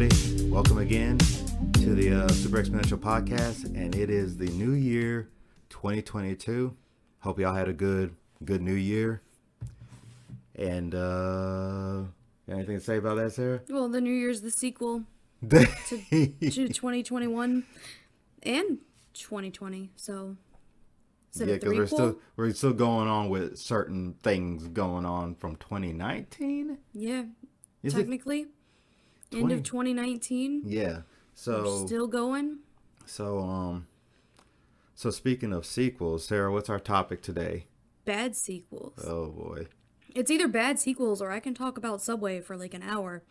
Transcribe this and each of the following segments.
everybody. Welcome again to the Super Exponential Podcast, and it is the new year, 2022. Hope y'all had a good new year. And anything to say about that, Sarah? Well, the new year's the sequel to 2021 and 2020. So, yeah, because we're still going on with certain things going on from 2019. Yeah, technically, end of 2019. Yeah, so we're still going. So speaking of sequels, Sarah, what's our topic today? Bad sequels. Oh boy. It's either bad sequels or I can talk about Subway for like an hour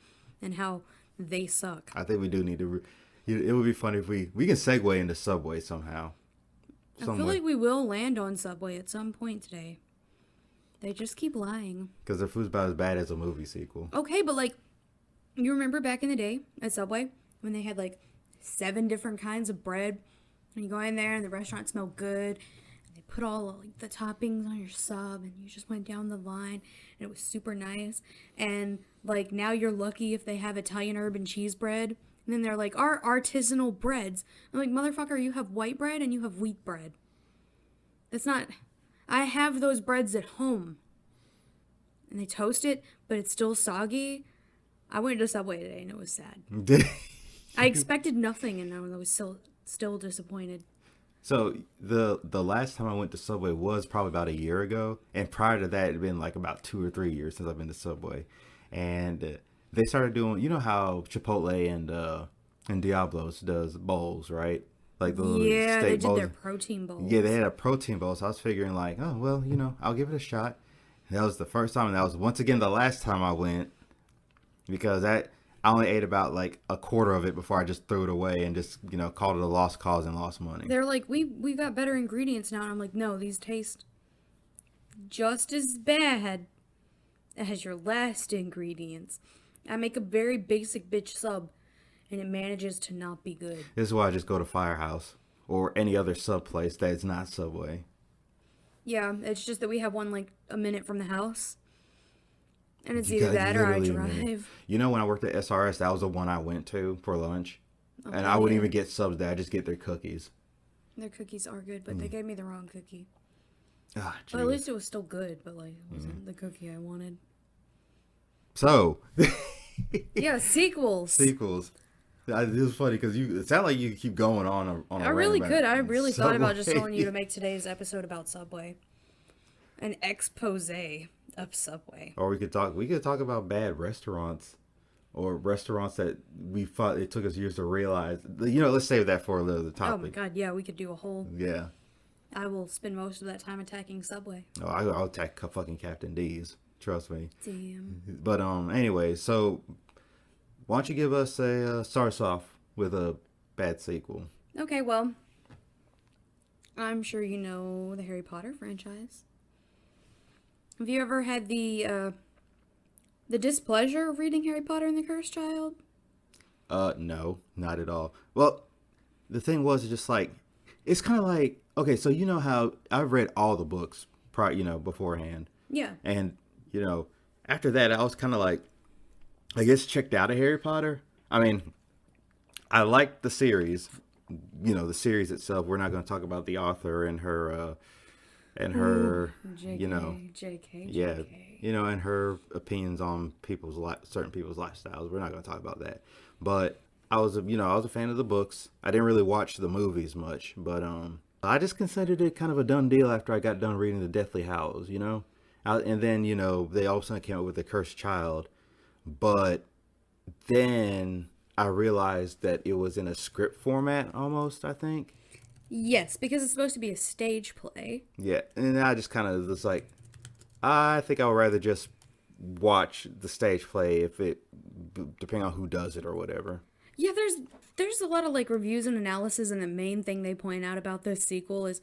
and how they suck. I think we do need to. It would be funny if we can segue into Subway somehow. I feel like we will land on Subway at some point today. They just keep lying. Because their food's about as bad as a movie sequel. Okay, but like, you remember back in the day at Subway when they had like 7 different kinds of bread, and you go in there and the restaurant smelled good, and they put all like the toppings on your sub, and you just went down the line, and it was super nice. And like now you're lucky if they have Italian herb and cheese bread. And then they're like, our artisanal breads. I'm like, motherfucker, you have white bread and you have wheat bread. That's not... I have those breads at home. And they toast it, but it's still soggy. I went to Subway today and it was sad. I expected nothing and I was still disappointed. So the last time I went to Subway was probably about a year ago. And prior to that, it had been like about 2 or 3 years since I've been to Subway. And... they started doing, you know how Chipotle and Diablo's does bowls, right? Like the steak they did bowls. Their protein bowls. Yeah, they had a protein bowl. So I was figuring like, oh, well, I'll give it a shot. And that was the first time. And that was once again the last time I went because I only ate about like a quarter of it before I just threw it away and just, called it a lost cause and lost money. They're like, we've got better ingredients now. And I'm like, no, these taste just as bad as your last ingredients. I make a very basic bitch sub, and it manages to not be good. This is why I just go to Firehouse or any other sub place that is not Subway. Yeah, it's just that we have one like a minute from the house, and it's either that or I drive. When I worked at SRS, that was the one I went to for lunch, and I wouldn't even get subs there. I just get their cookies. Their cookies are good, but they gave me the wrong cookie. But at least it was still good, but like it wasn't the cookie I wanted. So... yeah, sequels. It was funny because it sounded like you keep going on. I really could. I really thought about just telling you to make today's episode about Subway, an expose of Subway. Or we could talk about bad restaurants, or restaurants that we thought it took us years to realize. Let's save that for the topic. Oh my god, yeah, we could do a whole. Yeah. I will spend most of that time attacking Subway. Oh, I'll attack fucking Captain D's. Trust me. Damn. But anyway, so why don't you give us start us off with a bad sequel? Okay, well, I'm sure you know the Harry Potter franchise. Have you ever had the displeasure of reading Harry Potter and the Cursed Child? No, not at all. Well, the thing was just like it's kind of like okay, so you know how I've read all the books beforehand. Yeah. And after that, I was kind of like, I guess, checked out of Harry Potter. I mean, I liked the series, the series itself. We're not going to talk about the author and her, JK, yeah, and her opinions on certain people's lifestyles. We're not going to talk about that. But I was a fan of the books. I didn't really watch the movies much, but I just considered it kind of a done deal after I got done reading the Deathly Hallows, And then, they all of a sudden came up with the Cursed Child. But then I realized that it was in a script format almost, I think. Yes, because it's supposed to be a stage play. Yeah, and I just kind of was like, I think I would rather just watch the stage play depending on who does it or whatever. Yeah, there's a lot of like reviews and analysis, and the main thing they point out about this sequel is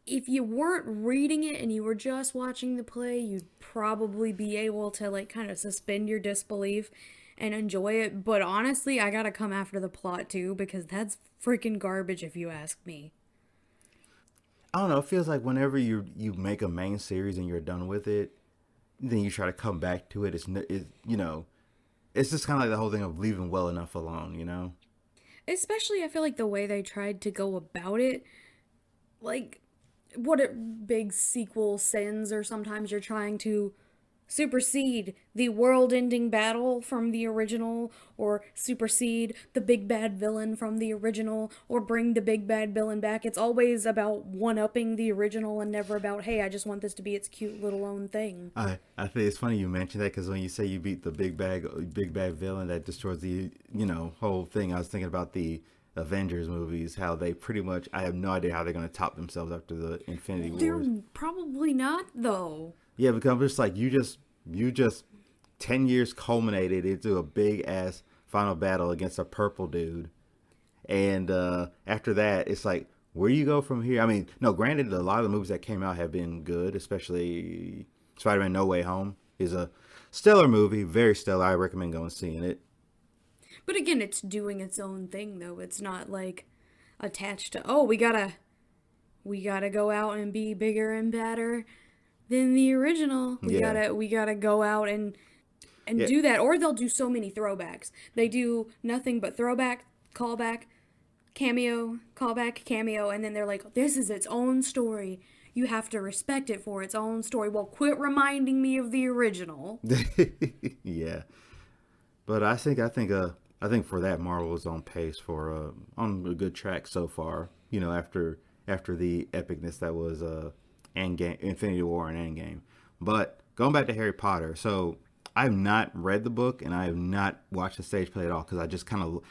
if you weren't reading it and you were just watching the play, you'd probably be able to like kind of suspend your disbelief and enjoy it. But honestly, I gotta come after the plot too, because that's freaking garbage if you ask me. I don't know. It feels like whenever you make a main series and you're done with it, then you try to come back to it. it's just kind of like the whole thing of leaving well enough alone, you know? Especially, I feel like the way they tried to go about it, like, what big sequel sins, or sometimes you're trying to supersede the world-ending battle from the original, or supersede the big bad villain from the original, or bring the big bad villain back. It's always about one-upping the original and never about, hey, I just want this to be its cute little own thing. I think it's funny you mentioned that, because when you say you beat the big bad villain that destroys the, whole thing, I was thinking about the Avengers movies, how they pretty much, I have no idea how they're going to top themselves after the Infinity Wars. They're probably not, though. Yeah, because it's like you just 10 years culminated into a big ass final battle against a purple dude. And after that, it's like, where do you go from here? I mean, no, granted, a lot of the movies that came out have been good, especially Spider-Man No Way Home is a stellar movie, very stellar. I recommend going and seeing it. But again, it's doing its own thing, though. It's not like attached to, oh, we gotta go out and be bigger and badder than the original. We gotta go out and do that. Or they'll do so many throwbacks. They do nothing but throwback, callback, cameo, callback, cameo, and then they're like, this is its own story. You have to respect it for its own story. Well, quit reminding me of the original. Yeah. But I think for that, Marvel is on pace for on a good track so far. After the epicness that was Endgame, Infinity War, and Endgame. But going back to Harry Potter, so I have not read the book and I have not watched the stage play at all, because I just kind of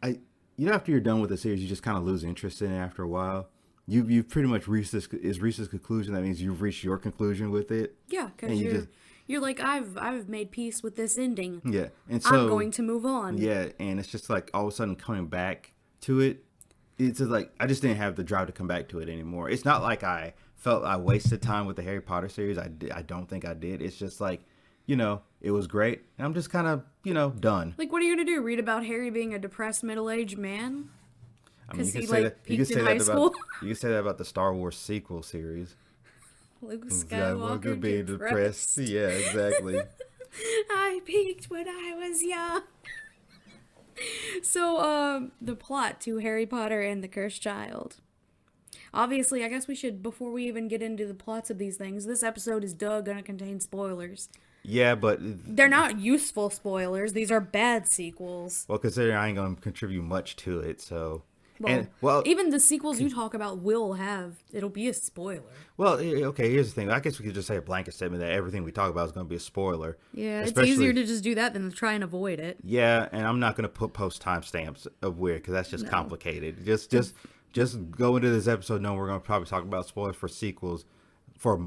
after you're done with the series, you just kind of lose interest in it after a while. You've pretty much reached this conclusion. That means you've reached your conclusion with it. Yeah, because you're like, I've made peace with this ending. Yeah, and so I'm going to move on. Yeah, and it's just like all of a sudden coming back to it. It's just like I just didn't have the drive to come back to it anymore. It's not like I felt I wasted time with the Harry Potter series. I don't think I did. It's just like, it was great, and I'm just kind of, done. Like, what are you gonna do? Read about Harry being a depressed middle-aged man? I mean, you can say that about the Star Wars sequel series. Luke Skywalker being depressed. Yeah, exactly. I peaked when I was young. So, the plot to Harry Potter and the Cursed Child. Obviously, I guess we should, before we even get into the plots of these things, this episode is gonna contain spoilers. Yeah, but they're not useful spoilers. These are bad sequels. Well, considering I ain't gonna contribute much to it, so. Well, even the sequels you talk about it'll be a spoiler. Well, okay, here's the thing. I guess we could just say a blanket statement that everything we talk about is going to be a spoiler. Yeah, it's easier to just do that than to try and avoid it. Yeah, and I'm not going to post timestamps of where, because that's just complicated. Just go into this episode knowing we're going to probably talk about spoilers for sequels, for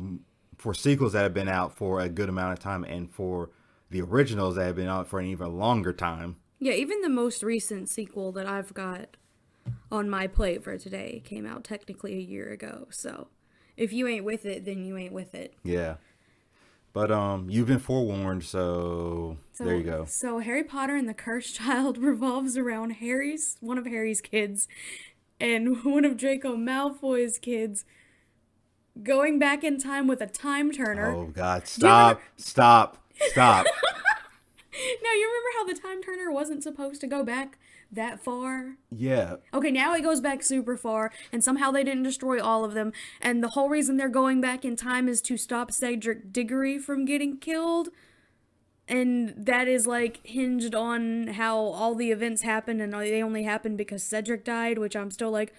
sequels that have been out for a good amount of time, and for the originals that have been out for an even longer time. Yeah, even the most recent sequel that I've got on my plate for today came out technically a year ago. So if you ain't with it, then you ain't with it. Yeah. But you've been forewarned, so there you go. So Harry Potter and the Cursed Child revolves around one of Harry's kids and one of Draco Malfoy's kids going back in time with a time turner. Oh God, stop. Now, you remember how the time turner wasn't supposed to go back that far? Yeah. Okay, now it goes back super far, and somehow they didn't destroy all of them, and the whole reason they're going back in time is to stop Cedric Diggory from getting killed, and that is, like, hinged on how all the events happened, and they only happened because Cedric died, which I'm still like,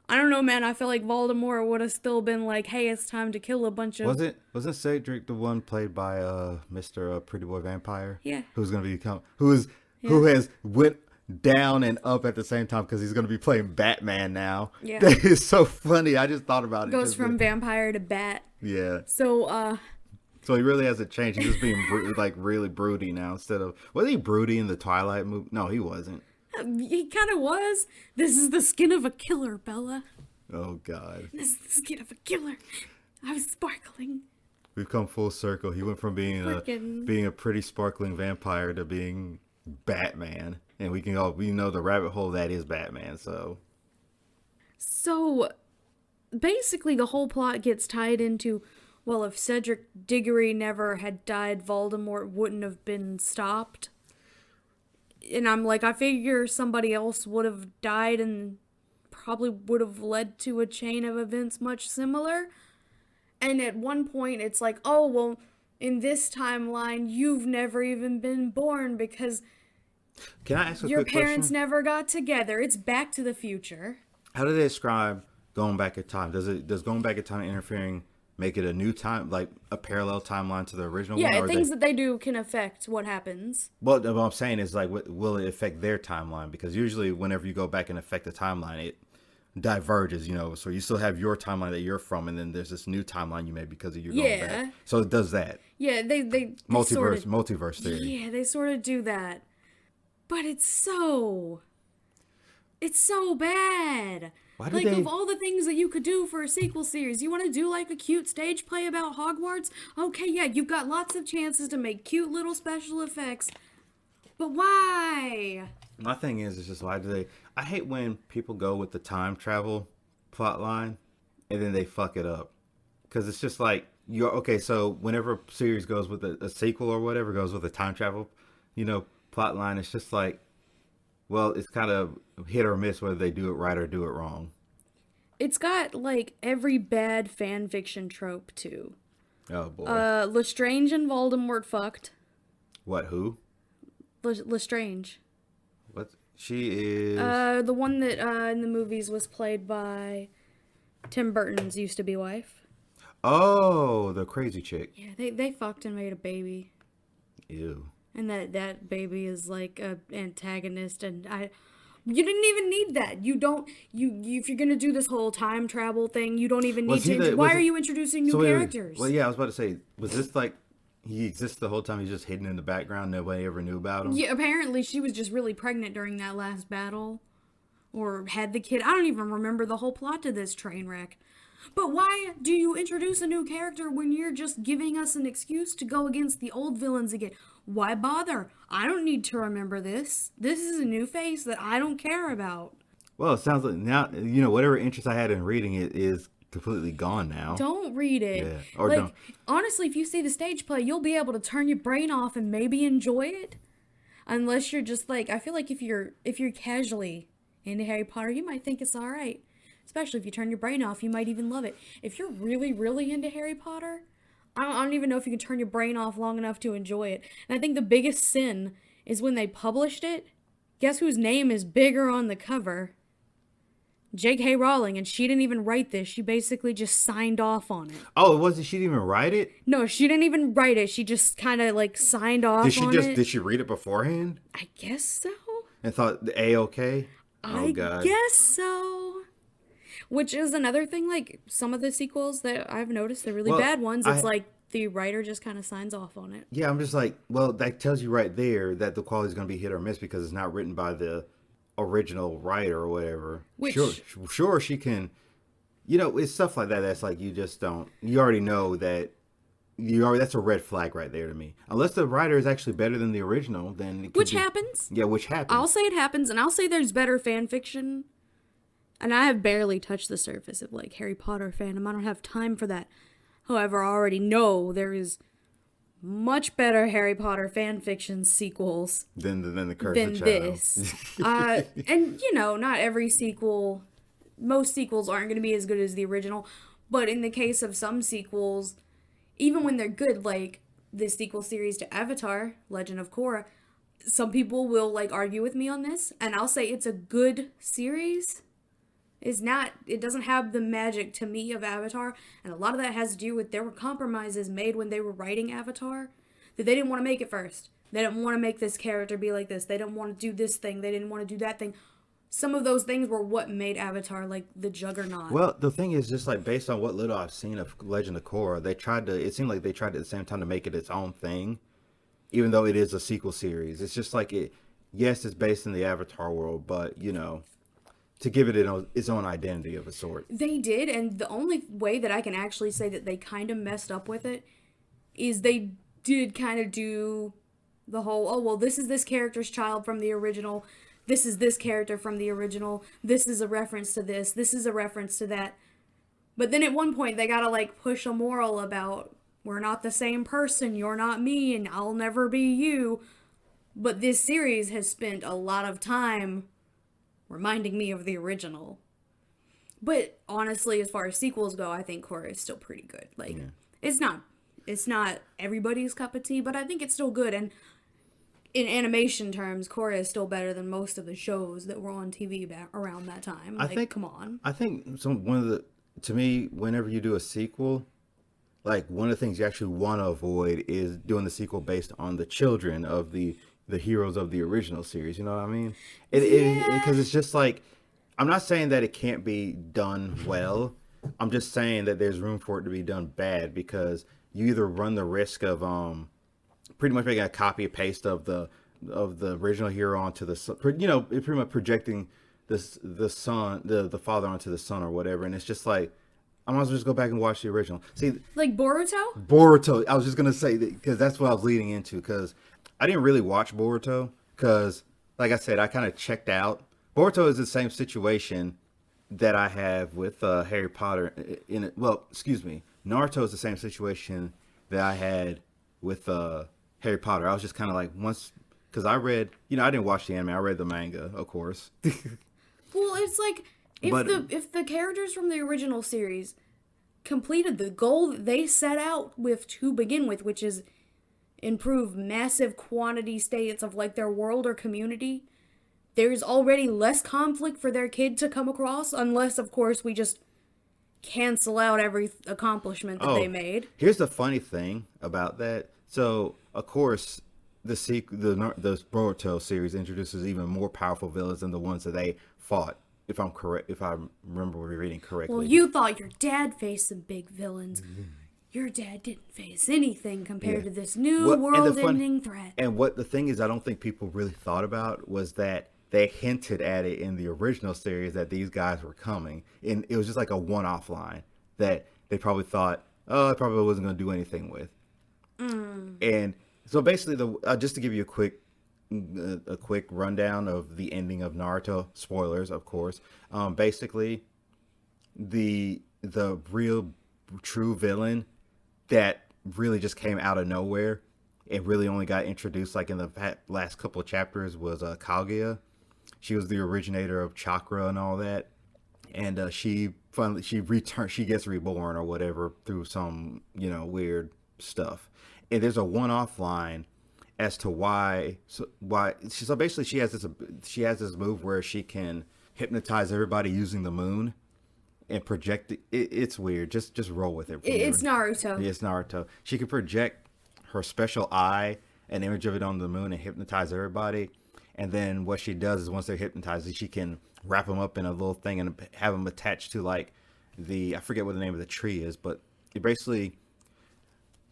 I don't know, man. I feel like Voldemort would have still been like, hey, it's time to kill a bunch of... Wasn't Cedric the one played by Mr. Pretty Boy Vampire? Yeah. Who has went down and up at the same time, because he's going to be playing Batman now. Yeah. That is so funny. I just thought about it. Goes from vampire to bat. Yeah. So he really hasn't changed. He's just being really broody now instead of... Was he broody in the Twilight movie? No, he wasn't. He kind of was. This is the skin of a killer, Bella. Oh, God. This is the skin of a killer. I was sparkling. We've come full circle. He went from being a pretty sparkling vampire to being Batman. And we know the rabbit hole that is Batman, so... So, basically the whole plot gets tied into, well, if Cedric Diggory never had died, Voldemort wouldn't have been stopped. And I'm like, I figure somebody else would have died and probably would have led to a chain of events much similar. And at one point, it's like, oh, well, in this timeline, you've never even been born because Can I ask a your quick parents question? never got together. It's Back to the Future. How do they describe going back in time? Does going back in time interfering make it a new time, like a parallel timeline to the original one? Yeah, Or things that they do can affect what happens. well, what I'm saying is like, will it affect their timeline? Because usually, whenever you go back and affect the timeline, it diverges. So you still have your timeline that you're from, and then there's this new timeline you made because of you going Yeah. back. So it does that. Yeah, they Multiverse theory. Yeah, they sort of do that. But it's so bad. Why do Like, they? of all the things that you could do for a sequel series, you want to do like a cute stage play about Hogwarts? Okay, yeah, you've got lots of chances to make cute little special effects. But why? My thing is, it's just why do they? I hate when people go with the time travel plot line, and then they fuck it up. Because it's just like you're okay. So whenever a series goes with a sequel or whatever goes with a time travel, plot line, it's just like, well, it's kind of hit or miss whether they do it right or do it wrong. It's got like every bad fan fiction trope too. Oh boy. Lestrange and Voldemort fucked. What? Who? Lestrange. What? She is. The one that in the movies was played by Tim Burton's used to be wife. Oh, the crazy chick. Yeah, they fucked and made a baby. Ew. And that baby is like a antagonist, and you didn't even need that. You don't if you're gonna do this whole time travel thing, you don't even need to. Why are you introducing new characters? Well, yeah, I was about to say, was this like he exists the whole time? He's just hidden in the background. Nobody ever knew about him. Yeah, apparently she was just really pregnant during that last battle, or had the kid. I don't even remember the whole plot to this train wreck. But why do you introduce a new character when you're just giving us an excuse to go against the old villains again? Why bother? I don't need to remember this. This is a new face that I don't care about. Well, it sounds like now, whatever interest I had in reading it is completely gone now. Don't read it. Yeah, or like, don't. Honestly, if you see the stage play, you'll be able to turn your brain off and maybe enjoy it. Unless you're just like, I feel like if you're casually into Harry Potter, you might think it's all right. Especially if you turn your brain off, you might even love it. If you're really, really into Harry Potter, I don't even know if you can turn your brain off long enough to enjoy it. And I think the biggest sin is when they published it. Guess whose name is bigger on the cover? J.K. Rowling, and she didn't even write this. She basically just signed off on it. Oh, she didn't even write it? No, she didn't even write it. She just kind of like signed off on it. Did she read it beforehand? I guess so. And thought the A-okay? Oh, I God. guess so. Which is another thing, like, some of the sequels that I've noticed, the really bad ones, it's like the writer just kind of signs off on it. Yeah, I'm just like, well, that tells you right there that the quality is going to be hit or miss because it's not written by the original writer or whatever. Which, sure, she can, it's stuff like that that's like you just don't, you already know that, that's a red flag right there to me. Unless the writer is actually better than the original, then it could happens. Yeah, which happens. I'll say it happens, and I'll say there's better fan fiction. And I have barely touched the surface of, like, Harry Potter fandom. I don't have time for that. However, I already know there is much better Harry Potter fan fiction sequels than the Curse than of Child. this. And, not every sequel, most sequels aren't going to be as good as the original. But in the case of some sequels, even when they're good, like the sequel series to Avatar, Legend of Korra, some people will, like, argue with me on this. And I'll say it's a good series. It doesn't have the magic to me of Avatar, and a lot of that has to do with there were compromises made when they were writing Avatar that they didn't want to make it first. They didn't want to make this character be like this. They didn't want to do this thing. They didn't want to do that thing. Some of those things were what made Avatar like the juggernaut. Well, the thing is, just like based on what little I've seen of Legend of Korra, it seemed like they tried at the same time to make it its own thing, even though it is a sequel series. It's just like yes, it's based in the Avatar world, but to give it its own identity of a sort. They did, and the only way that I can actually say that they kind of messed up with it is they did kind of do the whole, oh, well, this is this character's child from the original, this is this character from the original, this is a reference to this is a reference to that. But then at one point, they gotta, like, push a moral about, we're not the same person, you're not me, and I'll never be you. But this series has spent a lot of time reminding me of the original. But honestly, as far as sequels go, I think Korra is still pretty good. Like, it's not everybody's cup of tea, but I think it's still good. And in animation terms, Korra is still better than most of the shows that were on TV around that time. Come on. I think to me, whenever you do a sequel, like one of the things you actually want to avoid is doing the sequel based on the children of the heroes of the original series. You know what I mean? Because it's just like, I'm not saying that it can't be done well. I'm just saying that there's room for it to be done bad, because you either run the risk of pretty much making a copy and paste of the original hero onto the, you know, pretty much projecting the son, the father onto the son or whatever, and it's just like, I might as well just go back and watch the original. See, like Boruto. I was just gonna say that because that's what I was leading into, because I didn't really watch Boruto because, like I said, I kind of checked out. Boruto is the same situation that I have with Harry Potter. Naruto is the same situation that I had with Harry Potter. I was just kind of like, once, because I read, you know, I didn't watch the anime. I read the manga, of course. Well, it's like if the characters from the original series completed the goal that they set out with to begin with, which is improve massive quantity states of like their world or community, there's already less conflict for their kid to come across, unless of course we just cancel out every accomplishment that they made. Here's the funny thing about that. So of course the Boruto series introduces even more powerful villains than the ones that they fought. If I'm correct, if I remember reading correctly. Well, you thought your dad faced some big villains. Your dad didn't face anything compared to this new world-ending threat. And what the thing is, I don't think people really thought about was that they hinted at it in the original series that these guys were coming, and it was just like a one-off line that they probably thought, oh, I probably wasn't going to do anything with. And so basically, just to give you a quick rundown of the ending of Naruto, spoilers of course, basically the real true villain that really just came out of nowhere and really only got introduced like in the last couple of chapters was Kaguya. She was the originator of chakra and all that, and she gets reborn or whatever through some, you know, weird stuff. And there's a one-off line as to why. So basically she has this move where she can hypnotize everybody using the moon and project it. It's weird. Just roll with it. It's Naruto. Yeah, it's Naruto. She can project her special eye, an image of it on the moon, and hypnotize everybody. And then what she does is once they're hypnotized, she can wrap them up in a little thing and have them attached to like I forget what the name of the tree is, but it basically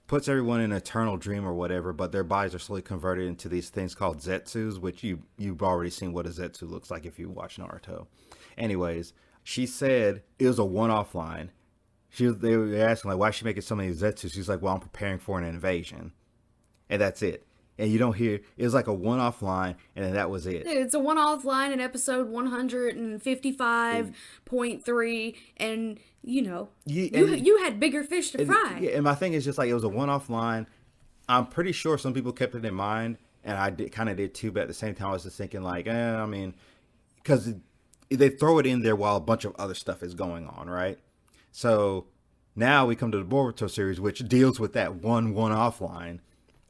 puts everyone in an eternal dream or whatever, but their bodies are slowly converted into these things called Zetsus, which you've already seen what a Zetsu looks like if you watch Naruto. Anyways, she said it was a one-off line. They were asking like, why is she making so many Zetsus? She's like, well, I'm preparing for an invasion, and that's it. And you don't hear, it was like a one-off line, and then that was it. It's a one-off line in episode 155.3, and you know, you had bigger fish to fry. Yeah, and my thing is just like, it was a one-off line. I'm pretty sure some people kept it in mind, and I kind of did too, but at the same time, I was just thinking like, I mean, because they throw it in there while a bunch of other stuff is going on, right? So now we come to the Boruto series, which deals with that one-off line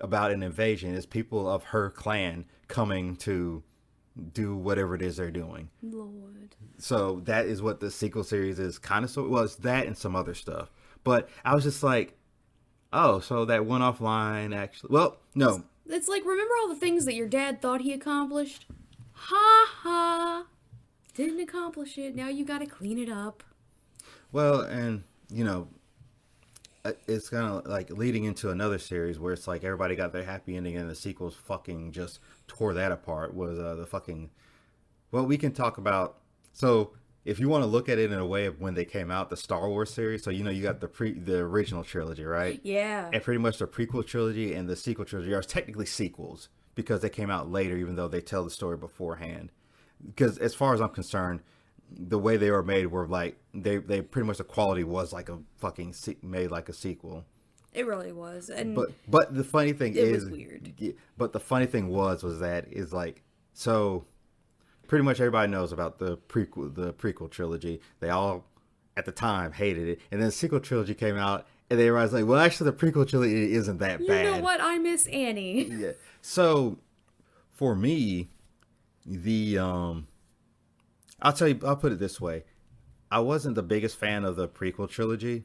about an invasion. Is people of her clan coming to do whatever it is they're doing. Lord. So that is what the sequel series is kind of. Well, it's that and some other stuff. But I was just like, oh, so that one-off line actually. Well, no. It's like, remember all the things that your dad thought he accomplished? Ha ha. Didn't accomplish it. Now you got to clean it up. Well, and you know, it's kind of like leading into another series where it's like everybody got their happy ending and the sequels fucking just tore that apart. Was the fucking, well, we can talk about. So if you want to look at it in a way of when they came out, the Star Wars series. So you know, you got the original trilogy, right? Yeah. And pretty much the prequel trilogy and the sequel trilogy are technically sequels because they came out later, even though they tell the story beforehand. Because as far as I'm concerned, the way they were made were like they pretty much, the quality was like a fucking made like a sequel. It really was. And But the funny thing it is, was weird. but the funny thing was that is like, so pretty much everybody knows about the prequel trilogy. They all at the time hated it, and then the sequel trilogy came out, and they realized like, well, actually, the prequel trilogy isn't that bad. You know what? I miss Annie. Yeah. So for me, I'll tell you, I'll put it this way: I wasn't the biggest fan of the prequel trilogy,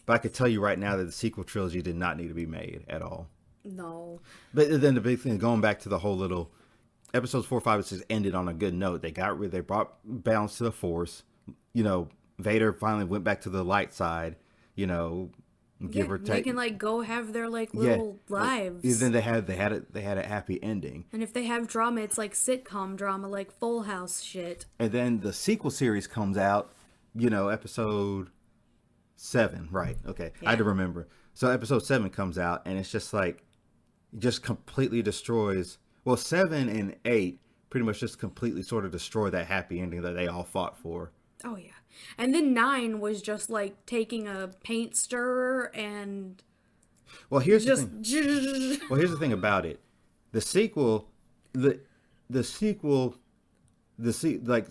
but I could tell you right now that the sequel trilogy did not need to be made at all. No. But then the big thing, going back to the whole little episodes 4, 5, and 6 ended on a good note. They brought balance to the Force. You know, Vader finally went back to the light side. You know, give or take. They can like go have their like little lives. Then they had a happy ending. And if they have drama, it's like sitcom drama, like Full House shit. And then the sequel series comes out. You know, episode 7, right? Okay, yeah. I had to remember. So episode 7 comes out, and it's just like, just completely destroys. Well, 7 and 8 pretty much just completely sort of destroy that happy ending that they all fought for. Oh yeah, and then 9 was just like taking a paint stirrer and. Well, here's the thing. Well, here's the thing about it. The sequel, like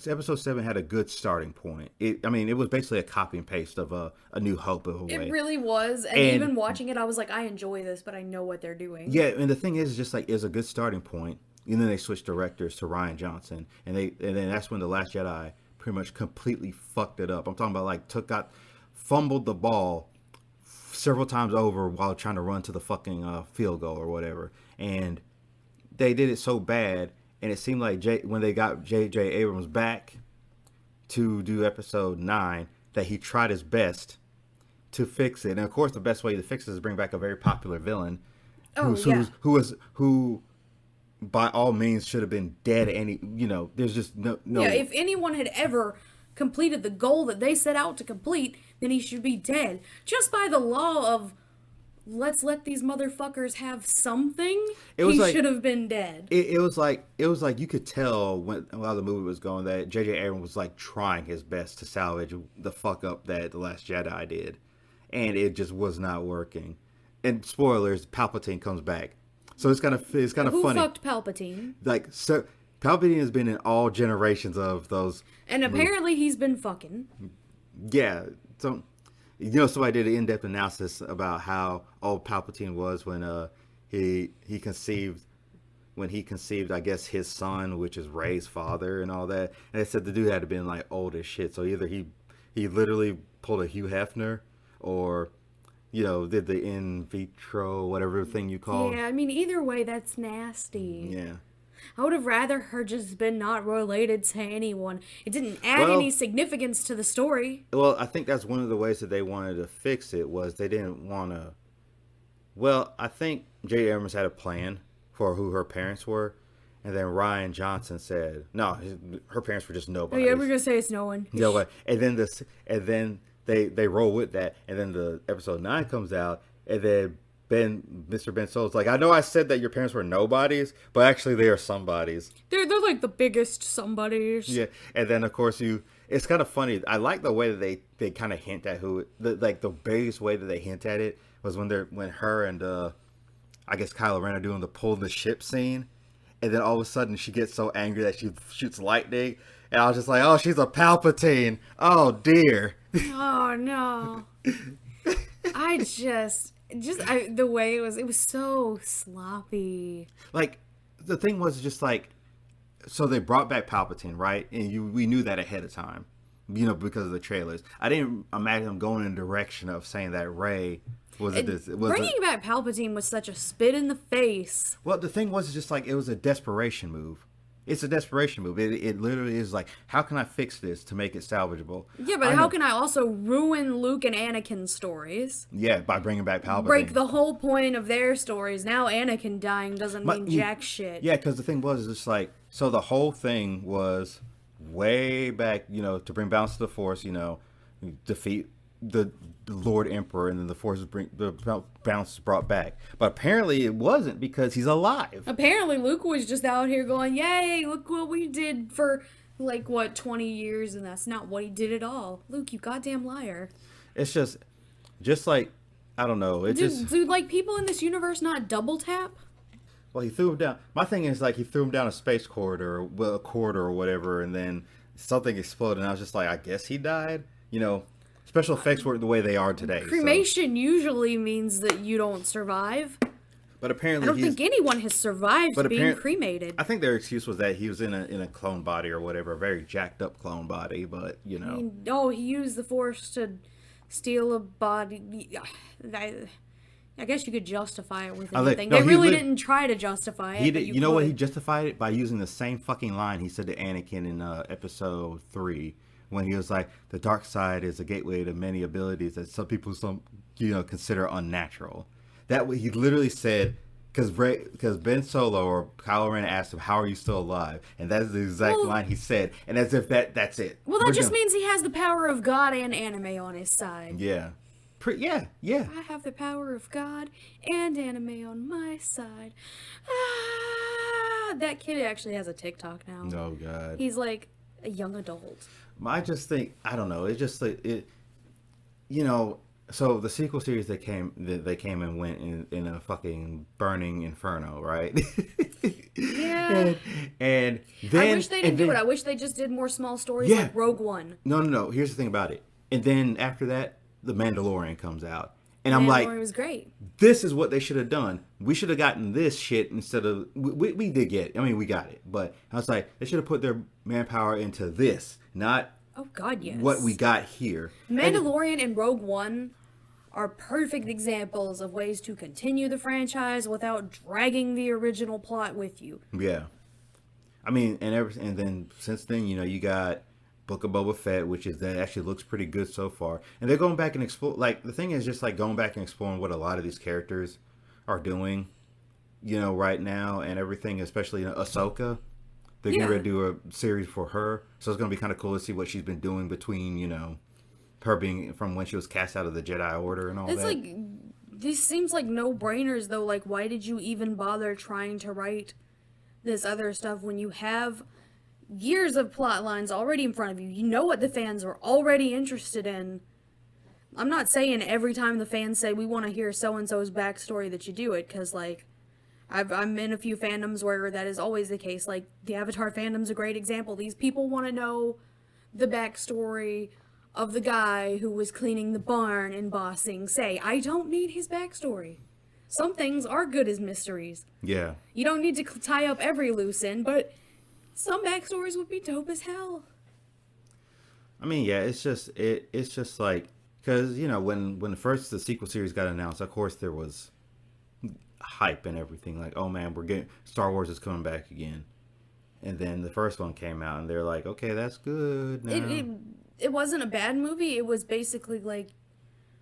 episode 7 had a good starting point. It was basically a copy and paste of a New Hope of a way. It really was, and even watching it, I was like, I enjoy this, but I know what they're doing. Yeah, and the thing is, just like, it's a good starting point. And then they switched directors to Rian Johnson, and then that's when The Last Jedi pretty much completely fucked it up. I'm talking about like fumbled the ball several times over while trying to run to the fucking field goal or whatever, and they did it so bad. And it seemed like when they got J.J. Abrams back to do episode 9, that he tried his best to fix it. And of course, the best way to fix it is bring back a very popular villain, who by all means should have been dead. There's just no. Yeah, if anyone had ever completed the goal that they set out to complete, then he should be dead. Just by the law of, let's let these motherfuckers have something. He should have been dead. It was like you could tell while the movie was going that J.J. Abrams was like trying his best to salvage the fuck up that The Last Jedi did, and it just was not working. And spoilers, Palpatine comes back, so it's kind of funny. Who fucked Palpatine? Like, so Palpatine has been in all generations of those, and apparently he's been fucking. Yeah, so. So I did an in-depth analysis about how old Palpatine was when he conceived, I guess, his son, which is Rey's father, and all that. And they said the dude had to have been like old as shit. So either he literally pulled a Hugh Hefner, or did the in vitro whatever thing you call. Yeah, I mean, either way, that's nasty. Yeah. I would have rather her just been not related to anyone. It didn't add any significance to the story. Well, I think that's one of the ways that they wanted to fix it, was they didn't want to. Well, I think J. Abrams had a plan for who her parents were, and then Rian Johnson said, no, her parents were just nobody. Oh, yeah, we're gonna say it's no one. No way. And then they roll with that, and then the episode 9 comes out, and then Mr. Ben Solo's like, I know I said that your parents were nobodies, but actually they are somebodies. They're like the biggest somebodies. Yeah, and then of course it's kind of funny. I like the way that they kind of hint at the biggest way that they hint at it was when her and I guess Kylo Ren are doing the pull the ship scene, and then all of a sudden she gets so angry that she shoots lightning, and I was just like, oh, she's a Palpatine. Oh dear. Oh no. The way it was so sloppy. Like, the thing was just like, so they brought back Palpatine, right? And we knew that ahead of time, because of the trailers. I didn't imagine them going in the direction of saying that Rey bringing back Palpatine was such a spit in the face. Well, the thing was just like, it was a desperation move. It's a desperation move. It literally is like, how can I fix this to make it salvageable? Yeah, but how can I also ruin Luke and Anakin's stories? Yeah, by bringing back Palpatine. Break the whole point of their stories. Now Anakin dying doesn't mean jack shit. Yeah, because the thing was, just like, so the whole thing was way back, to bring balance to the Force, defeat the Lord Emperor, and then the Force the balance is brought back. But apparently it wasn't, because he's alive. Apparently Luke was just out here going, yay, look what we did for 20 years, and that's not what he did at all. Luke, you goddamn liar. It's just like I don't know. Do like people in this universe not double tap? Well, he threw him down. My thing is like he threw him down a space corridor, a corridor or whatever, and then something exploded. And I was just like, I guess he died. You know, special effects weren't the way they are today. Cremation usually means that you don't survive. But apparently, I don't think anyone has survived being cremated. I think their excuse was that he was in a clone body or whatever, a very jacked up clone body. But you know, I mean, he used the Force to steal a body. I guess you could justify it with anything. They really didn't try to justify it. You know what? He justified it by using the same fucking line he said to Anakin in episode 3 when he was like, "The dark side is a gateway to many abilities that some people consider unnatural." That he literally said because Ben Solo or Kylo Ren asked him, "How are you still alive?" And that's the exact line he said. And as if that's it. Well, that just means he has the power of God and anime on his side. Yeah. Yeah. I have the power of God and anime on my side. That kid actually has a TikTok now. Oh, God. He's like a young adult. I just think, I don't know. It's just like, so the sequel series they came and went in a fucking burning inferno, right? Yeah. And then... I wish they didn't do it. I wish they just did more small stories like Rogue One. No. Here's the thing about it. And then after that, The Mandalorian comes out. And I'm like, Mandalorian was great. This is what they should have done. We should have gotten this shit instead of... We did get it. I mean, we got it. But I was like, they should have put their manpower into this, not... Oh, God, yes. What we got here. Mandalorian and Rogue One are perfect examples of ways to continue the franchise without dragging the original plot with you. Yeah. I mean, and then since then, you got Book of Boba Fett, that actually looks pretty good so far. And they're going back and explore. Like, the thing is just like going back and exploring what a lot of these characters are doing, right now and everything, especially Ahsoka. They're getting ready to do a series for her. So it's going to be kind of cool to see what she's been doing between, her being from when she was cast out of the Jedi Order and all that. It's like, this seems like no-brainers, though. Like, why did you even bother trying to write this other stuff when you have years of plot lines already in front of you? You know what the fans are already interested in. I'm not saying every time the fans say, we want to hear so-and-so's backstory that you do it, because, like, I'm in a few fandoms where that is always the case. Like, the Avatar fandom's a great example. These people want to know the backstory of the guy who was cleaning the barn in Ba Sing Se. I don't need his backstory. Some things are good as mysteries. Yeah. You don't need to tie up every loose end, but some backstories would be dope as hell. I mean, yeah, it's just like, because, when the sequel series got announced, of course there was hype and everything, like, oh man, Star Wars is coming back again. And then the first one came out and they're like, okay, that's good now. It wasn't a bad movie. It was basically like,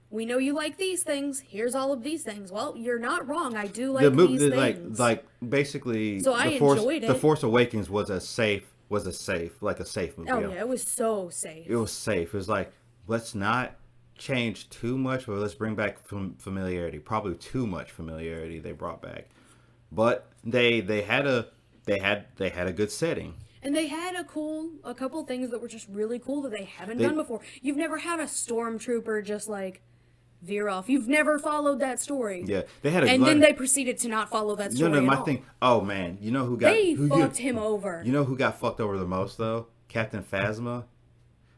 we know you like these things. Here's all of these things. Well, you're not wrong. I do like these things. Like basically, so I enjoyed it. The Force Awakens was a safe movie. Oh yeah, it was so safe. It was safe. It was like, let's not change too much, but let's bring back familiarity. Probably too much familiarity they brought back, but they had a good setting. And they had a couple things that were just really cool that they haven't done before. You've never had a stormtrooper just like veer off. You've never followed that story. Yeah, they had then they proceeded to not follow that story. My thing. Oh man, you know who got? They fucked him over. You know who got fucked over the most though? Captain Phasma,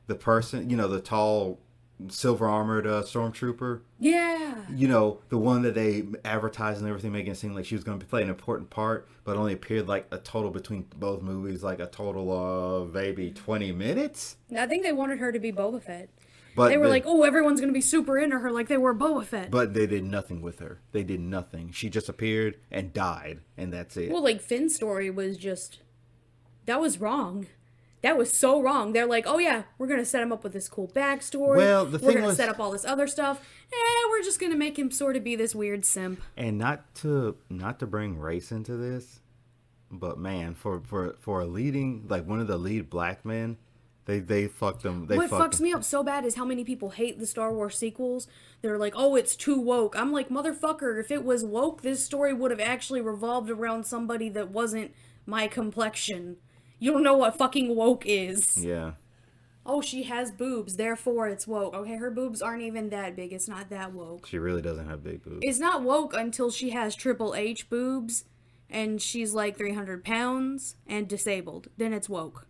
the person. The tall, silver armored stormtrooper. Yeah. The one that they advertised and everything, making it seem like she was going to play an important part, but only appeared like a total between both movies, like a total of maybe 20 minutes. I think they wanted her to be Boba Fett. But they were like, oh, everyone's going to be super into her like they were Boba Fett. But they did nothing with her. They did nothing. She just appeared and died, and that's it. Well, like, Finn's story was just... That was wrong. That was so wrong. They're like, oh yeah, we're going to set him up with this cool backstory. Well, we're going to set up all this other stuff. We're just going to make him sort of be this weird simp. And not to bring race into this, but man, for a leading, like one of the lead black men, they fucked them. What fucks me up so bad is how many people hate the Star Wars sequels. They're like, oh, it's too woke. I'm like, motherfucker, if it was woke, this story would have actually revolved around somebody that wasn't my complexion. You don't know what fucking woke is. Yeah. oh, she has boobs, therefore it's woke. Okay, her boobs aren't even that big. It's not that woke. She really doesn't have big boobs. It's not woke until she has Triple H boobs and she's like 300 pounds and disabled. Then it's woke.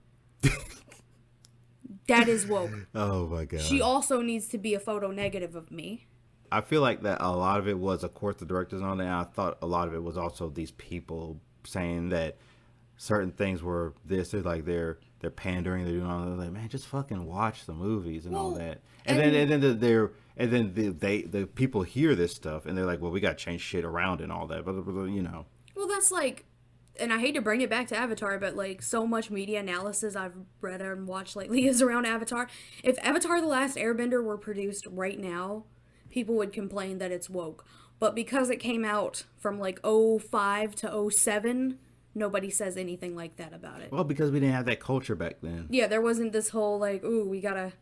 That is woke. Oh my god. She also needs to be a photo negative of me. I feel like that a lot of it was, of course, the directors on it. And I thought a lot of it was also these people saying that certain things were this. They're like they're pandering. They're doing all that. Like, man, just fucking watch the movies and all that. And then the people hear this stuff and they're like, well, we got to change shit around and all that. But you know. Well, that's like, and I hate to bring it back to Avatar, but like so much media analysis I've read and watched lately is around Avatar. If Avatar: The Last Airbender were produced right now, people would complain that it's woke. But because it came out from like 05 to 07, nobody says anything like that about it. Well, because we didn't have that culture back then. Yeah, there wasn't this whole like, ooh, we gotta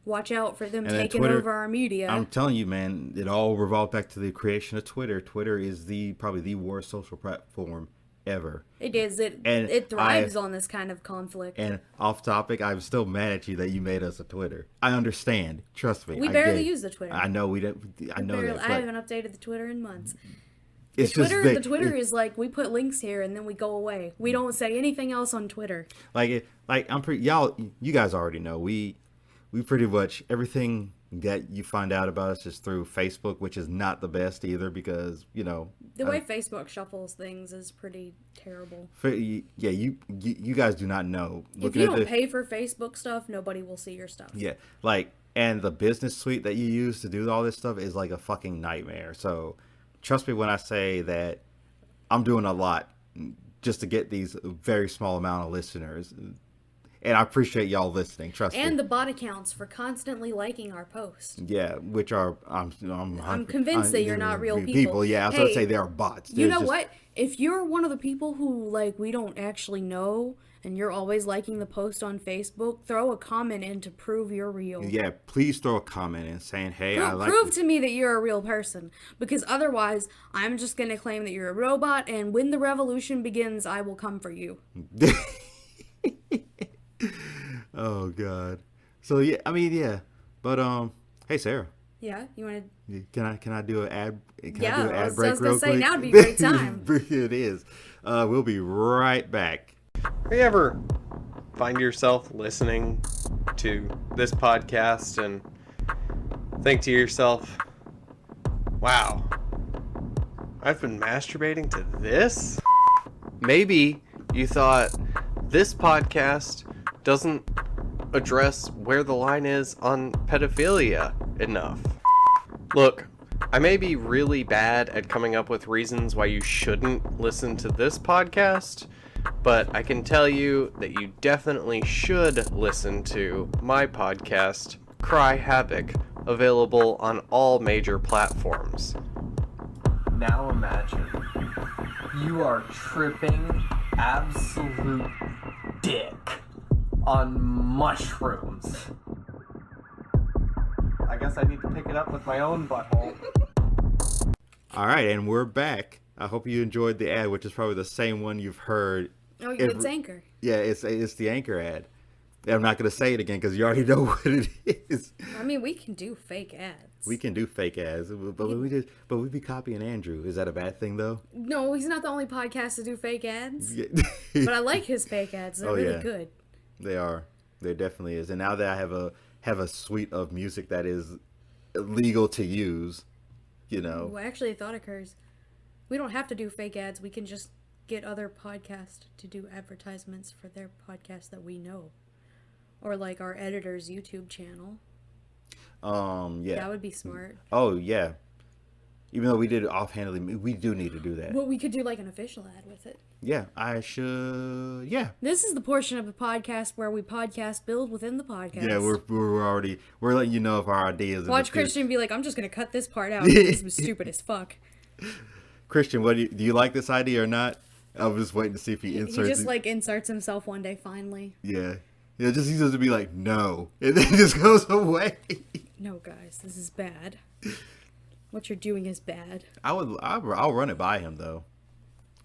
watch out for them And taking Twitter, over our media. I'm telling you, man, it all revolved back to the creation of Twitter. Twitter is probably the worst social platform ever. It is. It thrives on this kind of conflict. And off topic, I'm still mad at you that you made us a Twitter. I understand. Trust me. We barely use the Twitter. I know we don't. I know that. I haven't updated the Twitter in months. It's The Twitter is like we put links here and then we go away. We don't say anything else on Twitter. I'm pretty. You guys already know we pretty much everything that you find out about us is through Facebook, which is not the best either because the way Facebook shuffles things is pretty terrible. Yeah, you guys do not know. If you don't pay for Facebook stuff, nobody will see your stuff. Yeah, and the business suite that you use to do all this stuff is like a fucking nightmare. So trust me when I say that I'm doing a lot just to get these very small amount of listeners. And I appreciate y'all listening. Trust me. And the bot accounts for constantly liking our posts. Yeah, which are I'm convinced that you're not real people. Yeah, I was going to say they are bots. You know what? If you're one of the people who we don't actually know, and you're always liking the post on Facebook, throw a comment in to prove you're real. Yeah, please throw a comment in saying, "Hey, prove to me that you're a real person," because otherwise, I'm just going to claim that you're a robot, and when the revolution begins, I will come for you. Oh God. So yeah, I mean yeah, but hey Sarah. Yeah, you want to? Can I do an ad? I do an ad break real quick? Now would be a great time. It is. We'll be right back. Have you ever find yourself listening to this podcast and think to yourself, "Wow, I've been masturbating to this"? Maybe you thought this podcast doesn't address where the line is on pedophilia enough. Look, I may be really bad at coming up with reasons why you shouldn't listen to this podcast, but I can tell you that you definitely should listen to my podcast, Cry Havoc, available on all major platforms. Now imagine you are tripping absolute dick on mushrooms. I guess I need to pick it up with my own butthole. All right, and we're back. I hope you enjoyed the ad, which is probably the same one you've heard. Oh, it's Anchor. Yeah, it's the Anchor ad. I'm not going to say it again because you already know what it is. I mean, we can do fake ads. We can do fake ads, but we be copying Andrew. Is that a bad thing though? No, he's not the only podcast to do fake ads. Yeah. But I like his fake ads. They're really good. They are. There definitely is. And now that I have a suite of music that is legal to use, Well, actually, a thought occurs. We don't have to do fake ads. We can just get other podcasts to do advertisements for their podcast that we know. Or like our editor's YouTube channel. Yeah. That would be smart. Oh, yeah. Even though we did it offhandedly, we do need to do that. Well, we could do like an official ad with it. Yeah, I should. Yeah. This is the portion of the podcast where we podcast build within the podcast. Yeah, we're letting you know if our ideas. Watch Christian be like, I'm just gonna cut this part out because this was stupid as fuck. Christian, do you like this idea or not? I was just waiting to see if he inserts. He just inserts himself one day finally. Yeah. Yeah, just he doesn't be like no, and then just goes away. No, guys, this is bad. What you're doing is bad. I'll run it by him though.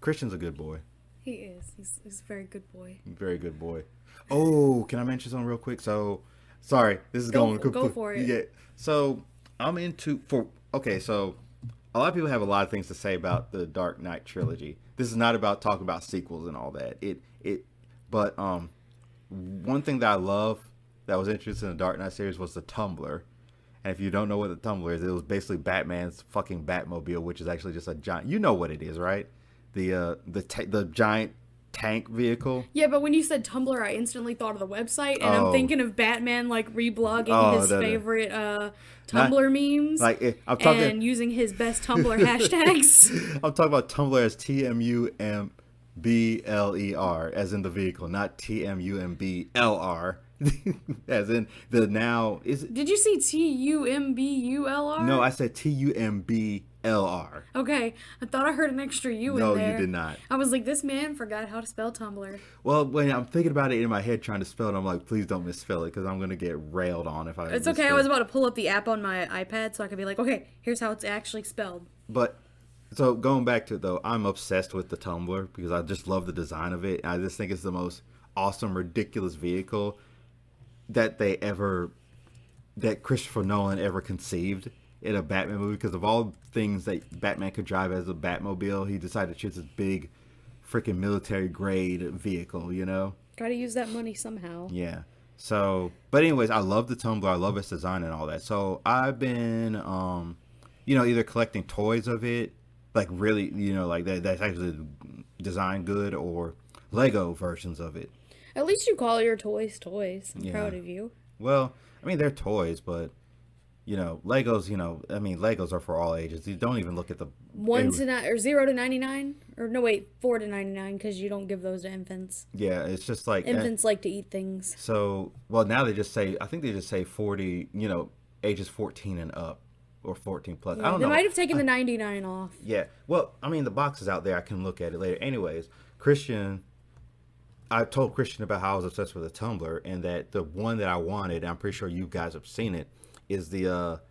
Christian's a good boy. He is. He's a very good boy. Very good boy. Oh, can I mention something real quick? So Sorry, this is Go going for it. Yeah. So I'm so a lot of people have a lot of things to say about the Dark Knight trilogy. This is not about talking about sequels and all that. But one thing that I love that was interesting in the Dark Knight series was the Tumblr. And if you don't know what the Tumblr is, it was basically Batman's fucking Batmobile, which is actually just a giant. You know what it is, right? The giant tank vehicle. Yeah, but when you said Tumblr, I instantly thought of the website, and I'm thinking of Batman like reblogging his favorite Tumblr memes, I'm talking, and using his best Tumblr hashtags. I'm talking about Tumblr as TMUMBLER, as in the vehicle, not TMUMBLR, as in the now is. Did you see TUMBULR? No, I said TUMBLR. Okay, I thought I heard an extra U in No, there. you did not. I was like, this man forgot how to spell Tumblr. Well, when I'm thinking about it in my head, trying to spell it, I'm like, please don't misspell it, because I'm gonna get railed on if I. It's okay. I was about to pull up the app on my iPad so I could be like, okay, here's how it's actually spelled. But so going back to it though, I'm obsessed with the Tumblr because I just love the design of it. I just think it's the most awesome, ridiculous vehicle that Christopher Nolan ever conceived in a Batman movie, because of all things that Batman could drive as a Batmobile, he decided to choose this big freaking military grade vehicle, you know? Gotta use that money somehow. Yeah. So, but anyways, I love the Tumblr. I love its design and all that. So I've been, either collecting toys of it, like really, like that's actually designed good, or Lego versions of it. At least you call your toys toys. I'm Yeah. proud of you. Well, I mean, they're toys, but Legos, Legos are for all ages. You don't even look at the 0 to 99, or no, wait, 4 to 99, because you don't give those to infants. Yeah, it's just like Infants like to eat things. So, well, now I think they just say 40, ages 14 and up, or 14 plus. Yeah, I don't they know. might have taken the 99 off. Yeah. Well, I mean, the box is out there. I can look at it later. Anyways, I told Christian about how I was obsessed with the Tumblr, and that the one that I wanted, I'm pretty sure you guys have seen it, is the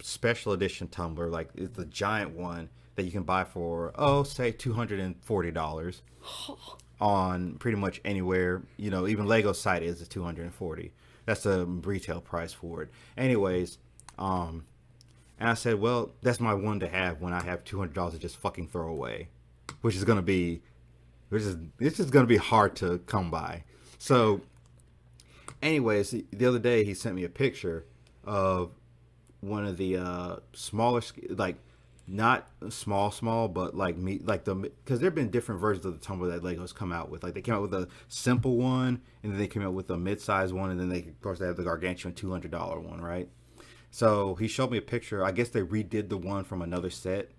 special edition Tumblr. Like, it's the giant one that you can buy for say $240 on pretty much anywhere. Even Lego site is $240. That's the retail price for it. Anyways, and I said, well, that's my one to have when I have $200 to just fucking throw away, it's just gonna be hard to come by. So anyways, the other day he sent me a picture of one of the smaller, like not small, but like because there have been different versions of the Tumblr that Legos come out with. Like, they came out with a simple one, and then they came out with a mid-size one, and then of course they have the gargantuan $200 one, right? So he showed me a picture. I guess they redid the one from another set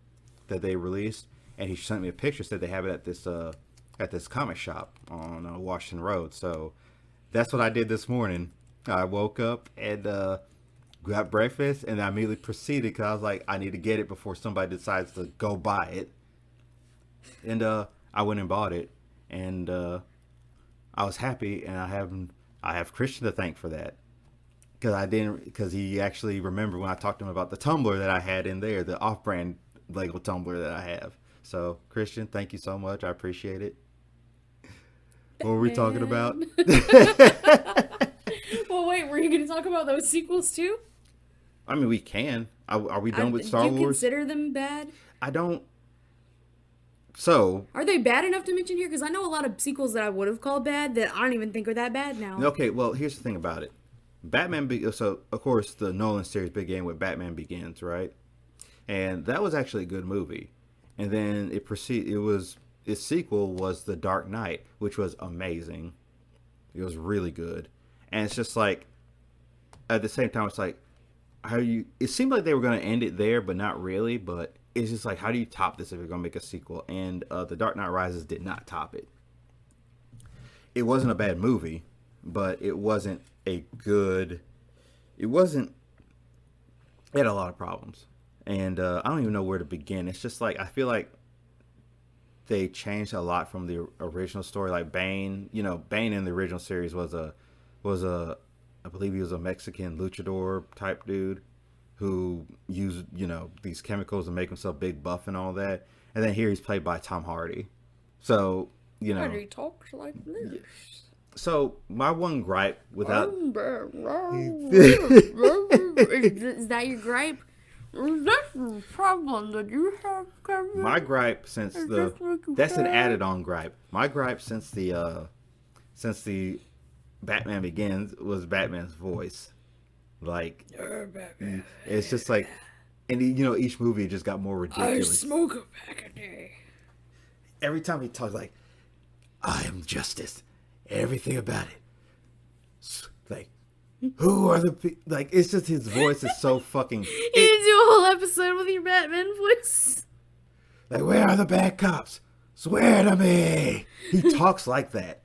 that they released, and he sent me a picture. Said they have it at this comic shop on Washington Road. So that's what I did this morning. I woke up and got breakfast, and I immediately proceeded, because I was like, I need to get it before somebody decides to go buy it. And I went and bought it, and I was happy, and I have Christian to thank for that, because he actually remembered when I talked to him about the Tumblr that I had in there, the off-brand Lego Tumblr that I have. So Christian, thank you so much. I appreciate it. What were we talking about? Well, wait, were you going to talk about those sequels too? I mean, we can. Are we done with Star Wars? Do you Wars? consider them bad? I don't. So. Are they bad enough to mention here? Because I know a lot of sequels that I would have called bad that I don't even think are that bad now. Okay, well, here's the thing about it. So, of course, the Nolan series began with Batman Begins, right? And that was actually a good movie. And then its sequel was The Dark Knight, which was amazing. It was really good. And it's just like, at the same time, it's like, it seemed like they were going to end it there, but not really. But it's just like, how do you top this if you're going to make a sequel? And The Dark Knight Rises did not top it. It wasn't a bad movie, but it wasn't it had a lot of problems. And I don't even know where to begin. It's just like, I feel like they changed a lot from the original story. Like Bane, Bane in the original series was a I believe he was a Mexican luchador type dude who used, these chemicals to make himself big, buff, and all that. And then here he's played by Tom Hardy. So, Hardy talks like this. So my one gripe without Is that your gripe? That's the problem that you have, Kevin. my gripe since that's an added on gripe. My gripe since the Batman Begins was Batman's voice. Like it's just like, and each movie just got more ridiculous. smoke a pack a day. Every time he talks like, I am justice, everything about it. Like, who are the like? It's just his voice is so fucking. You need to do a whole episode with your Batman voice. Like, where are the bad cops? Swear to me. He talks like that.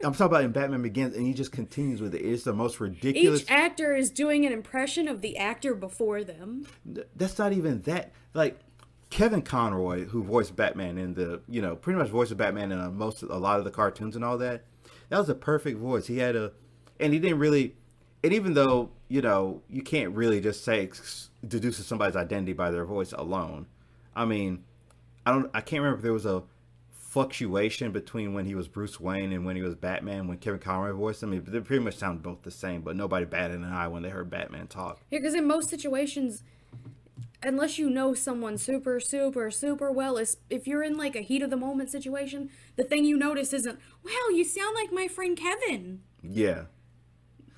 I'm talking about in Batman Begins, and he just continues with it. It's the most ridiculous. Each actor is doing an impression of the actor before them. That's not even that. Like, Kevin Conroy, who voiced Batman in the, pretty much voiced Batman in a lot of the cartoons and all that. That was a perfect voice. He had and he didn't really, and even though, you can't really just deduce somebody's identity by their voice alone. I mean, I can't remember if there was a fluctuation between when he was Bruce Wayne and when he was Batman, when Kevin Conroy voiced him. I mean, they pretty much sound both the same, but nobody batted an eye when they heard Batman talk. Yeah, because in most situations, unless you know someone super, super, super well, if you're in like a heat of the moment situation, the thing you notice isn't, wow, you sound like my friend Kevin. Yeah.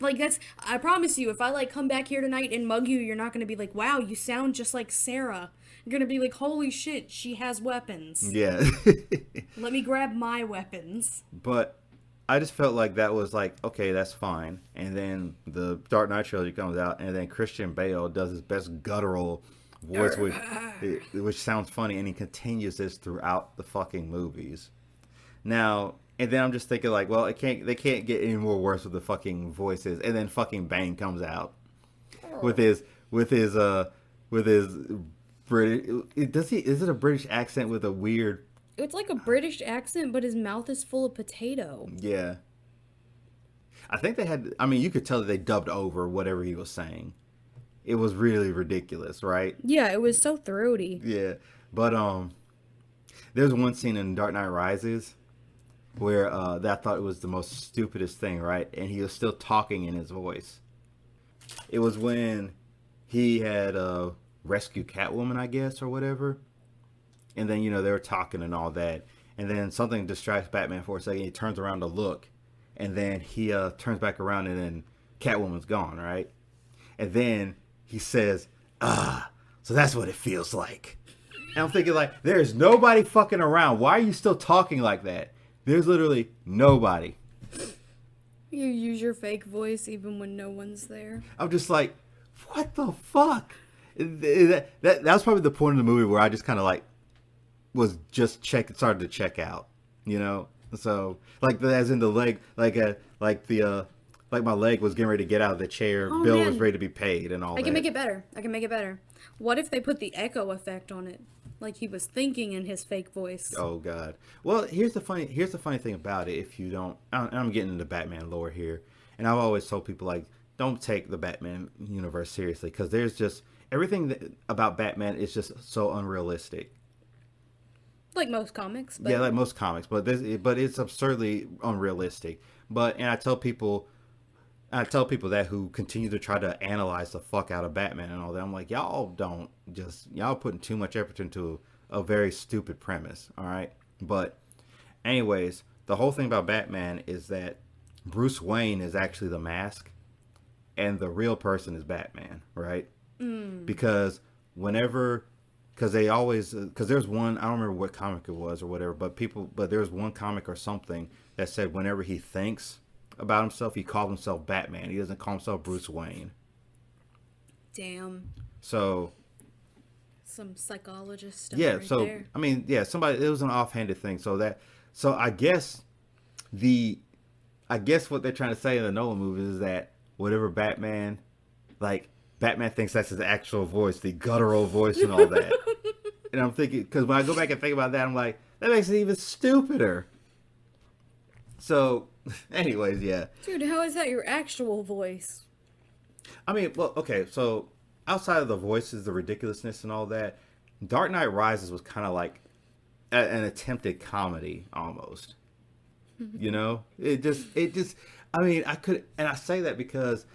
Like, I promise you, if I like come back here tonight and mug you, you're not going to be like, wow, you sound just like Sarah. You're going to be like, holy shit, she has weapons. Yeah. Let me grab my weapons. But I just felt like that was like, okay, that's fine. And then the Dark Knight trilogy comes out, and then Christian Bale does his best guttural voice, which sounds funny, and he continues this throughout the fucking movies. Now, and then I'm just thinking like, well, they can't get any more worse with the fucking voices. And then fucking Bane comes out with his British. Is it a British accent with a weird? It's like a British accent, but his mouth is full of potato. Yeah. I think they had. I mean, you could tell that they dubbed over whatever he was saying. It was really ridiculous, right? Yeah, it was so throaty. Yeah, but there's one scene in Dark Knight Rises where that I thought it was the most stupidest thing, right? And he was still talking in his voice. It was when he had rescued Catwoman, I guess, or whatever. And then, they were talking and all that. And then something distracts Batman for a second. He turns around to look. And then he turns back around, and then Catwoman's gone, right? And then he says, so that's what it feels like. And I'm thinking, like, there's nobody fucking around. Why are you still talking like that? There's literally nobody. You use your fake voice even when no one's there. I'm just like, what the fuck? That was probably the point of the movie where I just kind of like was just started to check out, So like as in the leg, like my leg was getting ready to get out of the chair. Oh, Bill man. was ready to be paid and all that. I can make it better. What if they put the echo effect on it? Like he was thinking in his fake voice. Oh God. Well, here's the funny thing about it. If you don't, I'm getting into Batman lore here, and I've always told people like, don't take the Batman universe seriously because there's just everything about Batman is just so unrealistic. Like most comics. But... Yeah, like most comics, but it's absurdly unrealistic. And I tell people that who continue to try to analyze the fuck out of Batman and all that. I'm like, y'all putting too much effort into a very stupid premise, all right? But anyways, the whole thing about Batman is that Bruce Wayne is actually the mask and the real person is Batman, right? Because there's one, I don't remember what comic it was or whatever, but there's one comic or something that said whenever he thinks about himself, he calls himself Batman. He doesn't call himself Bruce Wayne. Damn. So. Some psychologist stuff. Yeah. Right So there. I mean, yeah. It was an offhanded thing. So I guess what they're trying to say in the Nolan movies is that whatever Batman thinks that's his actual voice, the guttural voice and all that. And I'm thinking, because when I go back and think about that, I'm like, that makes it even stupider. So, anyways, yeah. Dude, how is that your actual voice? I mean, well, okay, so outside of the voices, the ridiculousness and all that, Dark Knight Rises was kind of like an attempted comedy, almost. You know, it just. I mean, I could, and I say that because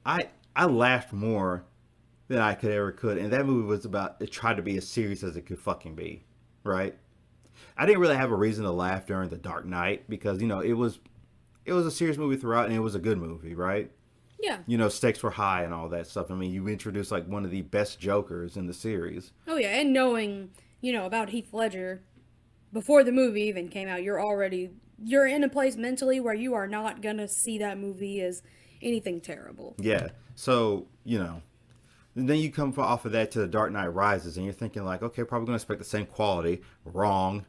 I laughed more than I could, and that movie was about. It tried to be as serious as it could fucking be, right? I didn't really have a reason to laugh during The Dark Knight because it was a serious movie throughout, and it was a good movie, right? Yeah. Stakes were high and all that stuff. I mean, you introduced like one of the best Jokers in the series. Oh yeah, and knowing, about Heath Ledger before the movie even came out, you're in a place mentally where you are not gonna see that movie as anything terrible. Yeah. So, and then you come off of that to The Dark Knight Rises, and you're thinking like, okay, probably gonna expect the same quality. Wrong.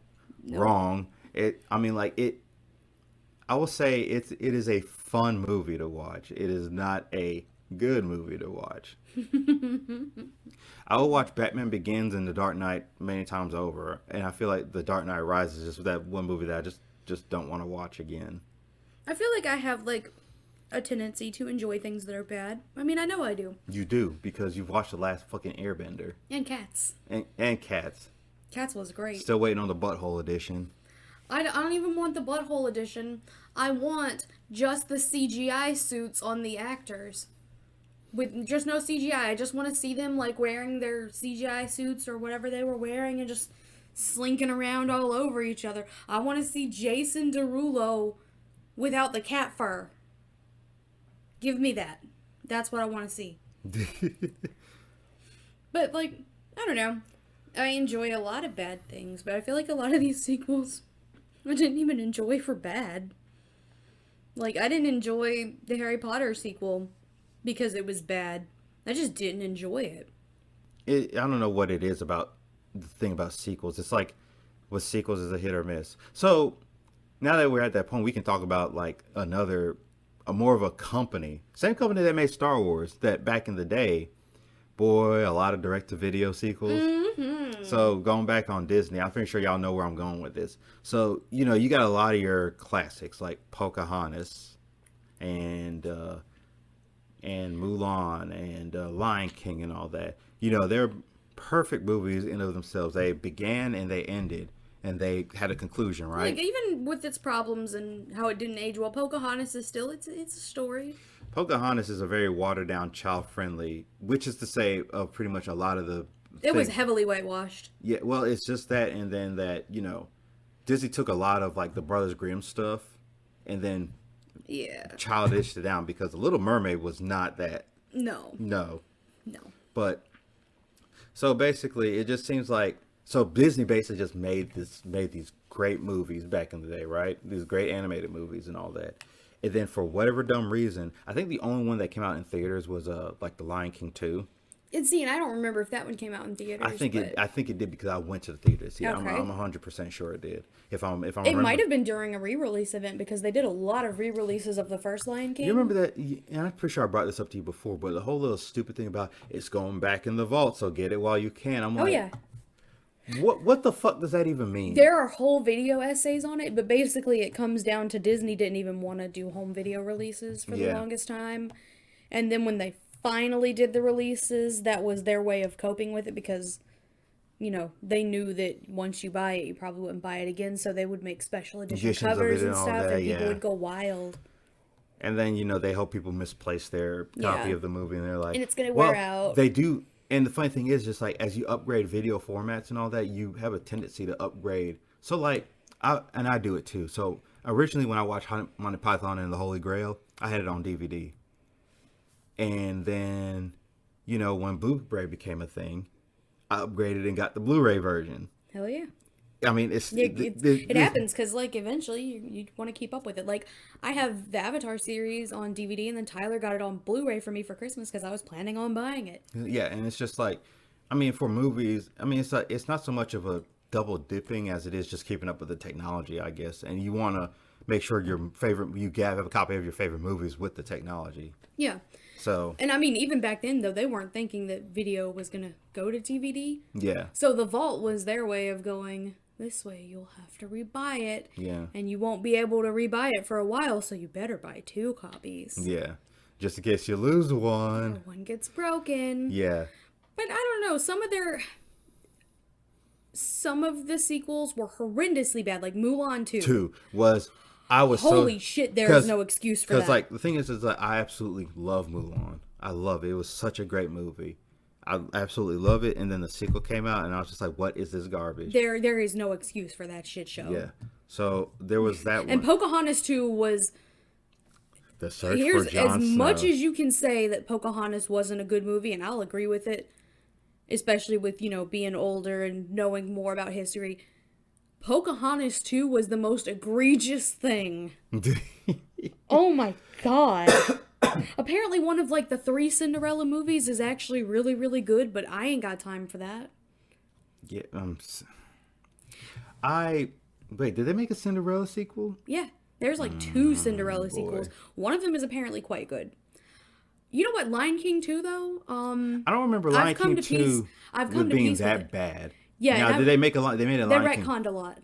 I will say it is a fun movie to watch. It is not a good movie to watch. I will watch Batman Begins and The Dark Knight many times over, and I feel like The Dark Knight Rises is just that one movie that I just don't want to watch again. I feel like I have like a tendency to enjoy things that are bad. I mean, I know I do. You do, because you've watched the last fucking Airbender. And Cats. And Cats. Cats was great. Still waiting on the Butthole edition. I don't even want the Butthole edition. I want just the CGI suits on the actors. With just no CGI. I just want to see them like wearing their CGI suits or whatever they were wearing and just slinking around all over each other. I want to see Jason Derulo without the cat fur. Give me that. That's what I want to see. But like, I don't know. I enjoy a lot of bad things, but I feel like a lot of these sequels I didn't even enjoy for bad. Like, I didn't enjoy the Harry Potter sequel because it was bad. I just didn't enjoy it. I don't know what it is about the thing about sequels. It's like with sequels is a hit or miss. So now that we're at that point, we can talk about like a more of a company. Same company that made Star Wars, that back in the day, boy, a lot of direct-to-video sequels. Mm-hmm. So going back on Disney, I'm pretty sure y'all know where I'm going with this. So, you got a lot of your classics like Pocahontas and Mulan and Lion King and all that. They're perfect movies in and of themselves. They began and they ended, and they had a conclusion, right? Like, even with its problems and how it didn't age well, Pocahontas is still, it's a story. Pocahontas is a very watered-down, child-friendly, which is to say of pretty much a lot of the It was heavily whitewashed. Yeah, well, it's just that, and then that, Disney took a lot of, like, the Brothers Grimm stuff, and then childished it down, because The Little Mermaid was not that. No. But, so basically, it just seems like, so Disney basically just made these great movies back in the day, right? These great animated movies and all that. And then for whatever dumb reason, I think the only one that came out in theaters was like The Lion King 2. And I don't remember if that one came out in theaters. I think it did, because I went to the theaters. Yeah, okay. I'm 100% sure it did. It might have been during a re-release event, because they did a lot of re-releases of the first Lion King. You remember that? And I'm pretty sure I brought this up to you before, but the whole little stupid thing about it's going back in the vault, so get it while you can. I'm like, oh yeah. What the fuck does that even mean? There are whole video essays on it, but basically it comes down to Disney didn't even want to do home video releases for the longest time. And then when they finally did the releases, that was their way of coping with it, because, they knew that once you buy it, you probably wouldn't buy it again, so they would make special edition covers and stuff, and people would go wild. And then, they hope people misplace their copy of the movie, and they're like... And it's going to wear out. They do... And the funny thing is, just like as you upgrade video formats and all that, you have a tendency to upgrade. So like, I do it too. So originally when I watched Monty Python and the Holy Grail, I had it on DVD. And then, when Blu-ray became a thing, I upgraded and got the Blu-ray version. Hell yeah. I mean, it happens, because like eventually you want to keep up with it. Like, I have the Avatar series on DVD, and then Tyler got it on Blu-ray for me for Christmas because I was planning on buying it. Yeah, and it's just like, I mean, for movies, I mean, it's not so much of a double dipping as it is just keeping up with the technology, I guess. And you want to make sure you have a copy of your favorite movies with the technology. Yeah. So. And I mean, even back then though, they weren't thinking that video was gonna go to DVD. Yeah. So the vault was their way of going, this way you'll have to rebuy it. Yeah. And you won't be able to rebuy it for a while, so you better buy 2 copies. Yeah. Just in case you lose one. Or one gets broken. Yeah. But I don't know, some of the sequels were horrendously bad, like Mulan 2. 2 was I was holy shit, there is no excuse for that. Because like the thing is that I absolutely love Mulan. I love it. It was such a great movie. I absolutely love it. And then the sequel came out, and I was just like, "What is this garbage?" There is no excuse for that shit show. Yeah. So there was that one. And Pocahontas 2 was. The search Here's for Jon as much Snow. as you can say that Pocahontas wasn't a good movie, and I'll agree with it, especially with being older and knowing more about history. Pocahontas 2 was the most egregious thing. Oh my god. Apparently one of like the 3 Cinderella movies is actually really, really good, but I ain't got time for that. Yeah. Wait. Did they make a Cinderella sequel? Yeah. There's like 2 Cinderella sequels. One of them is apparently quite good. You know what? Lion King 2 though? I don't remember Lion King 2 being that bad. Yeah. Now, did they make a lot? They made a Lion King. They retconned a lot.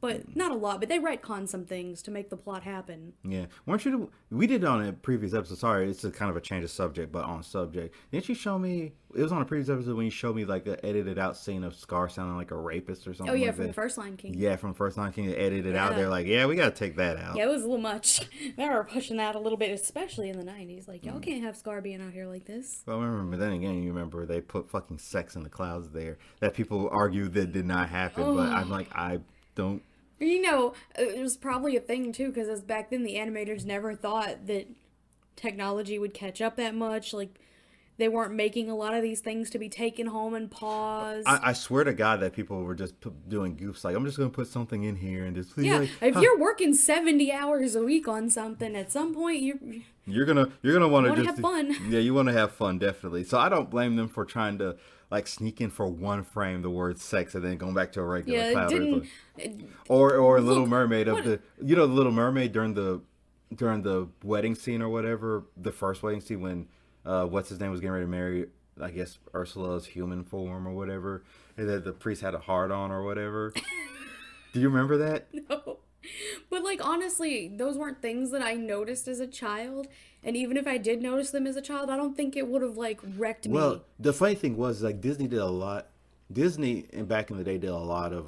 But not a lot, but they retconned some things to make the plot happen. Yeah. Weren't you? We did it on a previous episode. Sorry, it's a kind of a change of subject, but on subject. Didn't you show me? It was on a previous episode when you showed me like an edited out scene of Scar sounding like a rapist or something. Oh yeah, like from that. the first Lion King. Yeah, from the first Lion King, they edited out. They're like, yeah, we gotta take that out. Yeah, it was a little much. They were pushing that a little bit, especially in the 90s. Like, y'all can't have Scar being out here like this. Well, I remember then again. You remember they put fucking sex in the clouds there that people argue that did not happen, but I'm like, I don't. It was probably a thing, too, because back then the animators never thought that technology would catch up that much. Like, they weren't making a lot of these things to be taken home and paused. I swear to God that people were just doing goofs. Like, I'm just going to put something in here and just... Yeah, like, if you're working 70 hours a week on something, at some point you're gonna want to just have fun. Yeah, you want to have fun, definitely. So I don't blame them for trying to like sneak in for one frame the word sex and then going back to a regular cloud. Or Little Mermaid the Little Mermaid during the wedding scene or whatever, the first wedding scene when what's his name was getting ready to marry, I guess, Ursula's human form or whatever, and that the priest had a heart on or whatever. Do you remember that? No. But, like, honestly, those weren't things that I noticed as a child. And even if I did notice them as a child, I don't think it would have, like, wrecked me. Well, the funny thing was, like, Disney did a lot. Disney, and back in the day, did a lot of,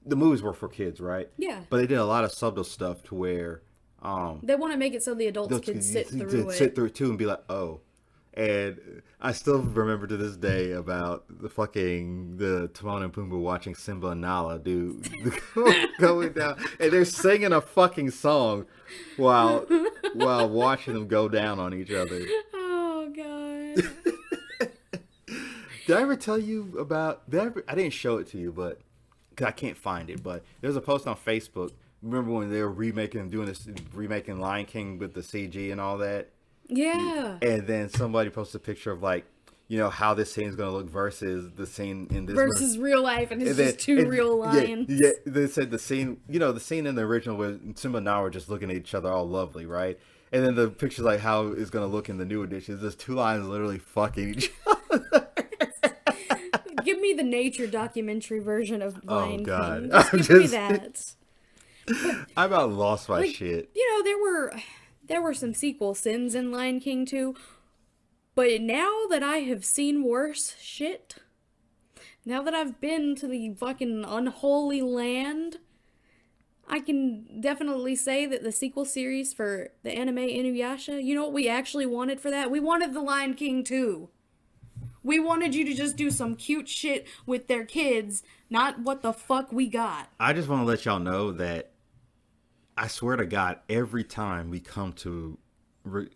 the movies were for kids, right? Yeah. But they did a lot of subtle stuff to where, they want to make it so the adults can sit through it. Sit through it, too, and be like, oh. And I still remember to this day about the Timon and Pumbaa watching Simba and Nala going down, and they're singing a fucking song while watching them go down on each other. Oh god! Did I ever tell you about? I didn't show it to you, but because I can't find it. But there's a post on Facebook. Remember when they were remaking Lion King with the CG and all that? Yeah. And then somebody posted a picture of like, how this scene is going to look versus the scene in this versus real life, and it's just two real lions. Yeah, they said the scene, the scene in the original where Simba and Nala were just looking at each other all lovely, right? And then the picture's like how it's going to look in the new edition. There's 2 lions literally fucking each other. Give me the nature documentary version of Lion King. Give me that. I about lost my shit. There were some sequel sins in Lion King 2, but now that I have seen worse shit, now that I've been to the fucking unholy land, I can definitely say that the sequel series for the anime Inuyasha, you know what we actually wanted for that? We wanted the Lion King 2. We wanted you to just do some cute shit with their kids, not what the fuck we got. I just want to let y'all know that I swear to God, every time we come to,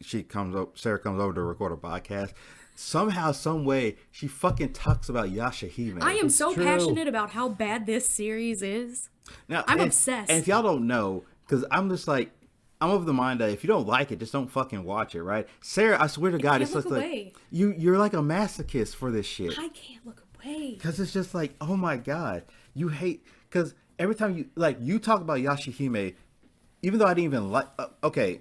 Sarah comes over to record a podcast, somehow, some way, she fucking talks about Yashahime. I am so passionate about how bad this series is. Now, I'm obsessed. And if y'all don't know, because I'm just like, I'm of the mind that if you don't like it, just don't fucking watch it, right? Sarah, I swear to God, it's just like, you're like a masochist for this shit. I can't look away. Because it's just like, oh my God, you hate, because every time you talk about Yashahime, even though I didn't even like... okay,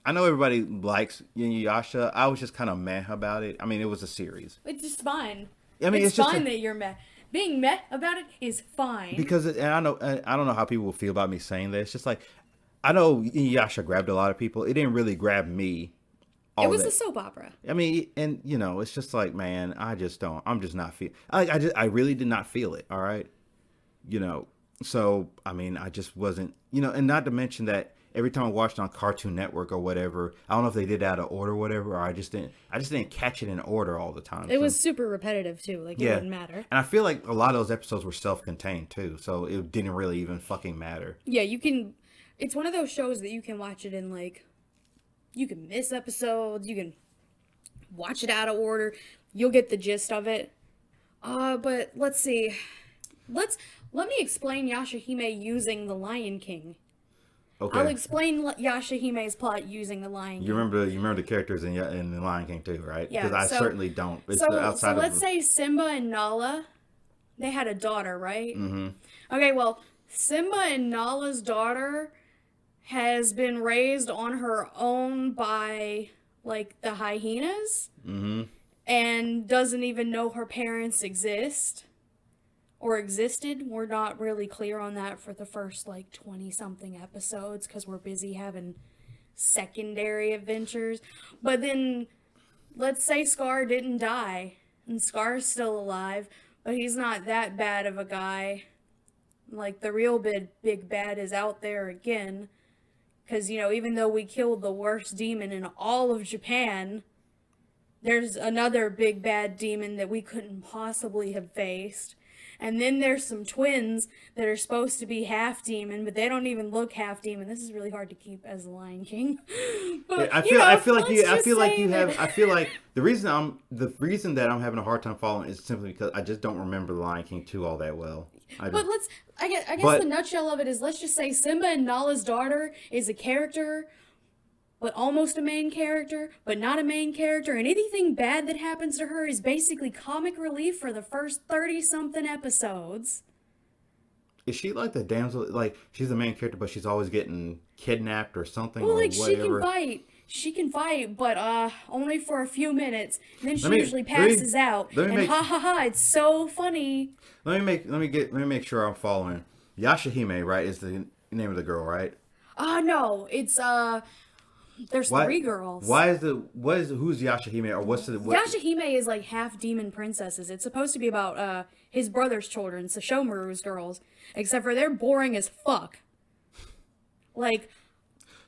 I know everybody likes Inuyasha. I was just kind of meh about it. I mean, it was a series. It's just fine. I mean, it's fine that you're meh. Being meh about it is fine. Because, and I don't know how people will feel about me saying that. It's just like, I know Inuyasha grabbed a lot of people. It didn't really grab me. It was a soap opera. I mean, and, it's just like, man, I'm just not feeling... I really did not feel it, all right? So, I mean, I just wasn't, and not to mention that every time I watched on Cartoon Network or whatever, I don't know if they did out of order or whatever, or I just didn't catch it in order all the time. It So, was super repetitive too. Like, it yeah. wouldn't matter. And I feel like a lot of those episodes were self-contained too, so it didn't really even fucking matter. Yeah, it's one of those shows that you can watch it in, like, you can miss episodes, you can watch it out of order, you'll get the gist of it. But let's see. Let me explain Yashahime using the Lion King. Okay. I'll explain Yashahime's plot using the Lion King. You remember the characters in the Lion King too, right? Yeah. Because I certainly don't. It's so outside let's of say Simba and Nala, they had a daughter, right? Mm-hmm. Okay, well, Simba and Nala's daughter has been raised on her own by, like, the hyenas. Mm-hmm. And doesn't even know her parents exist. Or existed. We're not really clear on that for the first, like, 20-something episodes, because we're busy having secondary adventures. But then, let's say Scar didn't die, and Scar's still alive, but he's not that bad of a guy. Like, the real big bad is out there again. Because, even though we killed the worst demon in all of Japan, there's another big bad demon that we couldn't possibly have faced. And then there's some twins that are supposed to be half demon, but they don't even look half demon. This is really hard to keep as the Lion King. But, I feel like the reason that I'm having a hard time following is simply because I just don't remember the Lion King 2 all that well. I guess the nutshell of it is, let's just say Simba and Nala's daughter is a character, but almost a main character, but not a main character, and anything bad that happens to her is basically comic relief for the first 30-something episodes. Is she like the damsel? Like, she's the main character, but she's always getting kidnapped or something, Well, or like, whatever. She can fight, but only for a few minutes. And then she usually passes out. It's so funny. Let me make sure I'm following. Yashahime, right, is the name of the girl, right? No, it's there's 3 girls. Who's Yashahime, or what's the Yashahime is like half demon princesses. It's supposed to be about his brother's children, Sesshomaru's girls, except for they're boring as fuck. Like,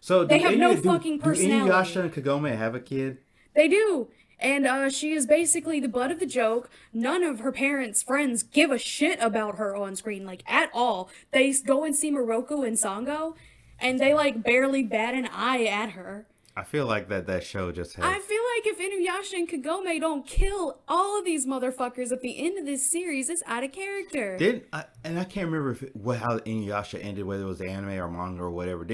so they have no fucking personality. Do Inuyasha and Kagome have a kid? They do. And she is basically the butt of the joke. None of her parents' friends give a shit about her on screen, like, at all. They go and see Moroku and Sango, and they, like, barely bat an eye at her. I feel like that show just has... I feel like if Inuyasha and Kagome don't kill all of these motherfuckers at the end of this series, it's out of character. I can't remember how Inuyasha ended, whether it was the anime or manga or whatever.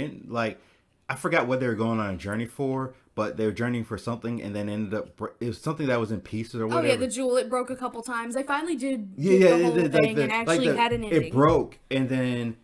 I forgot what they were going on a journey for, but they were journeying for something, and then ended up... It was something that was in pieces or whatever. Oh, yeah, the jewel, it broke a couple times. They finally did the whole thing and actually had an ending. It broke, and then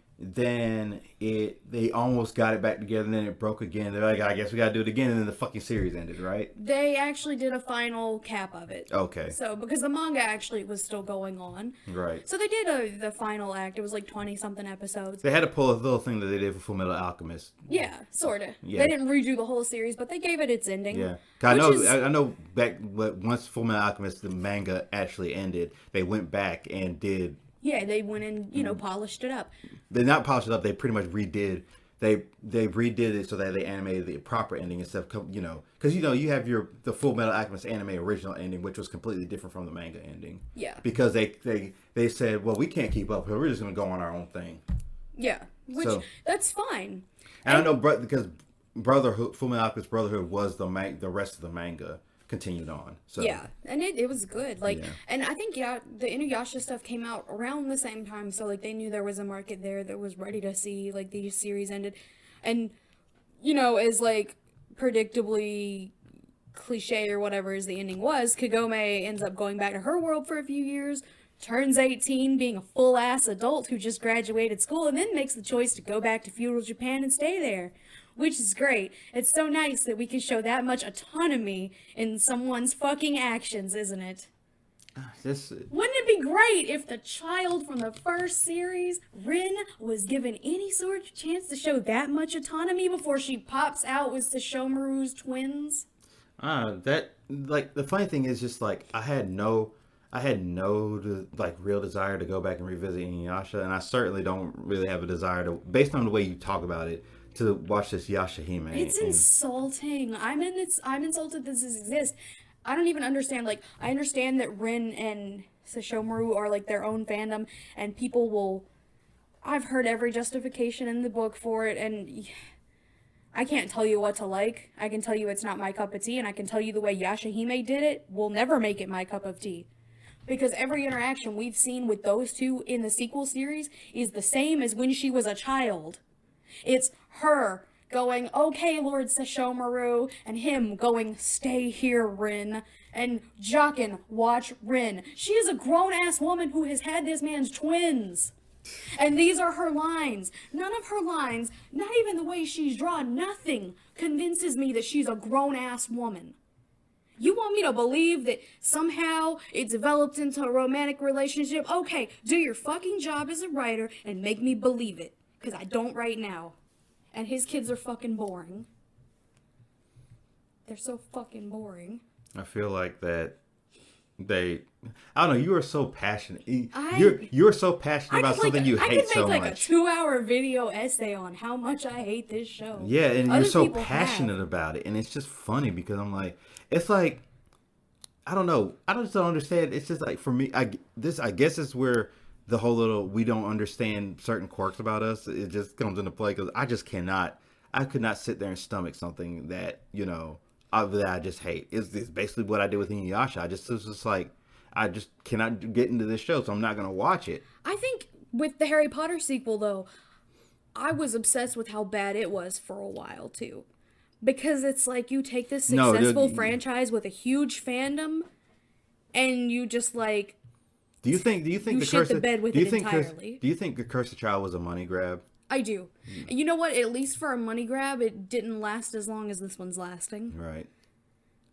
they almost got it back together, and then it broke again. They're like, I guess we gotta do it again, and then the fucking series ended, right? They actually did a final cap of it. Okay. So, because the manga actually was still going on. Right. So they did the final act. It was like 20-something episodes. They had to pull a little thing that they did for Fullmetal Alchemist. Yeah, sorta. Yeah. They didn't redo the whole series, but they gave it its ending. Yeah. I know back once Fullmetal Alchemist, the manga actually ended, they went back and did... Yeah, they went and, polished it up. They not polished it up. They pretty much redid. They redid it so that they animated the proper ending instead of, because you have the Full Metal Alchemist anime original ending, which was completely different from the manga ending. Yeah. Because they said, well, we can't keep up. We're just going to go on our own thing. Yeah, that's fine. And I know, because Brotherhood, Full Metal Alchemist Brotherhood was the rest of the manga continued on. So yeah, and it was good. And I think the Inuyasha stuff came out around the same time, so like they knew there was a market there that was ready to see like these series ended, and as like predictably cliche or whatever as the ending was, Kagome ends up going back to her world for a few years, turns 18, being a full ass adult who just graduated school, and then makes the choice to go back to feudal Japan and stay there. Which is great. It's so nice that we can show that much autonomy in someone's fucking actions, isn't it? Wouldn't it be great if the child from the first series, Rin, was given any sort of chance to show that much autonomy before she pops out with Sesshomaru's twins? The funny thing is just like I I had no like real desire to go back and revisit Inuyasha, and I certainly don't really have a desire to, based on the way you talk about it, to watch this Yashahime. It's insulting. I'm insulted that this exists. I don't even understand. Like, I understand that Rin and Sesshomaru are like their own fandom, and people will. I've heard every justification in the book for it, and I can't tell you what to like. I can tell you it's not my cup of tea, and I can tell you the way Yashahime did it will never make it my cup of tea. Because every interaction we've seen with those two in the sequel series is the same as when she was a child. It's her going, okay, Lord Sesshomaru, and him going, stay here, Rin, and Jocken, watch Rin. She is a grown-ass woman who has had this man's twins. And these are her lines. None of her lines, not even the way she's drawn, nothing convinces me that she's a grown-ass woman. You want me to believe that somehow it developed into a romantic relationship? Okay, do your fucking job as a writer and make me believe it. Because I don't right now. And his kids are fucking boring. They're so fucking boring. I feel like that I don't know, you are so passionate. You're so passionate about something you hate so much. I could make like a 2-hour video essay on how much I hate this show. Yeah, and you're so passionate about it. And it's just funny because I'm like, it's like, I don't know. I just don't understand. It's just like, for me, I guess it's where the whole little, we don't understand certain quirks about us, it just comes into play because I could not sit there and stomach something that, you know, that I just hate. It's basically what I did with Inuyasha. It's just like, I just cannot get into this show, so I'm not going to watch it. I think with the Harry Potter sequel, though, I was obsessed with how bad it was for a while, too. Because it's like you take this successful franchise with a huge fandom, and you just like... Do you think the shit the bed with it entirely. Do you think The Cursed Child was a money grab? I do. You know what? At least for a money grab, it didn't last as long as this one's lasting. Right.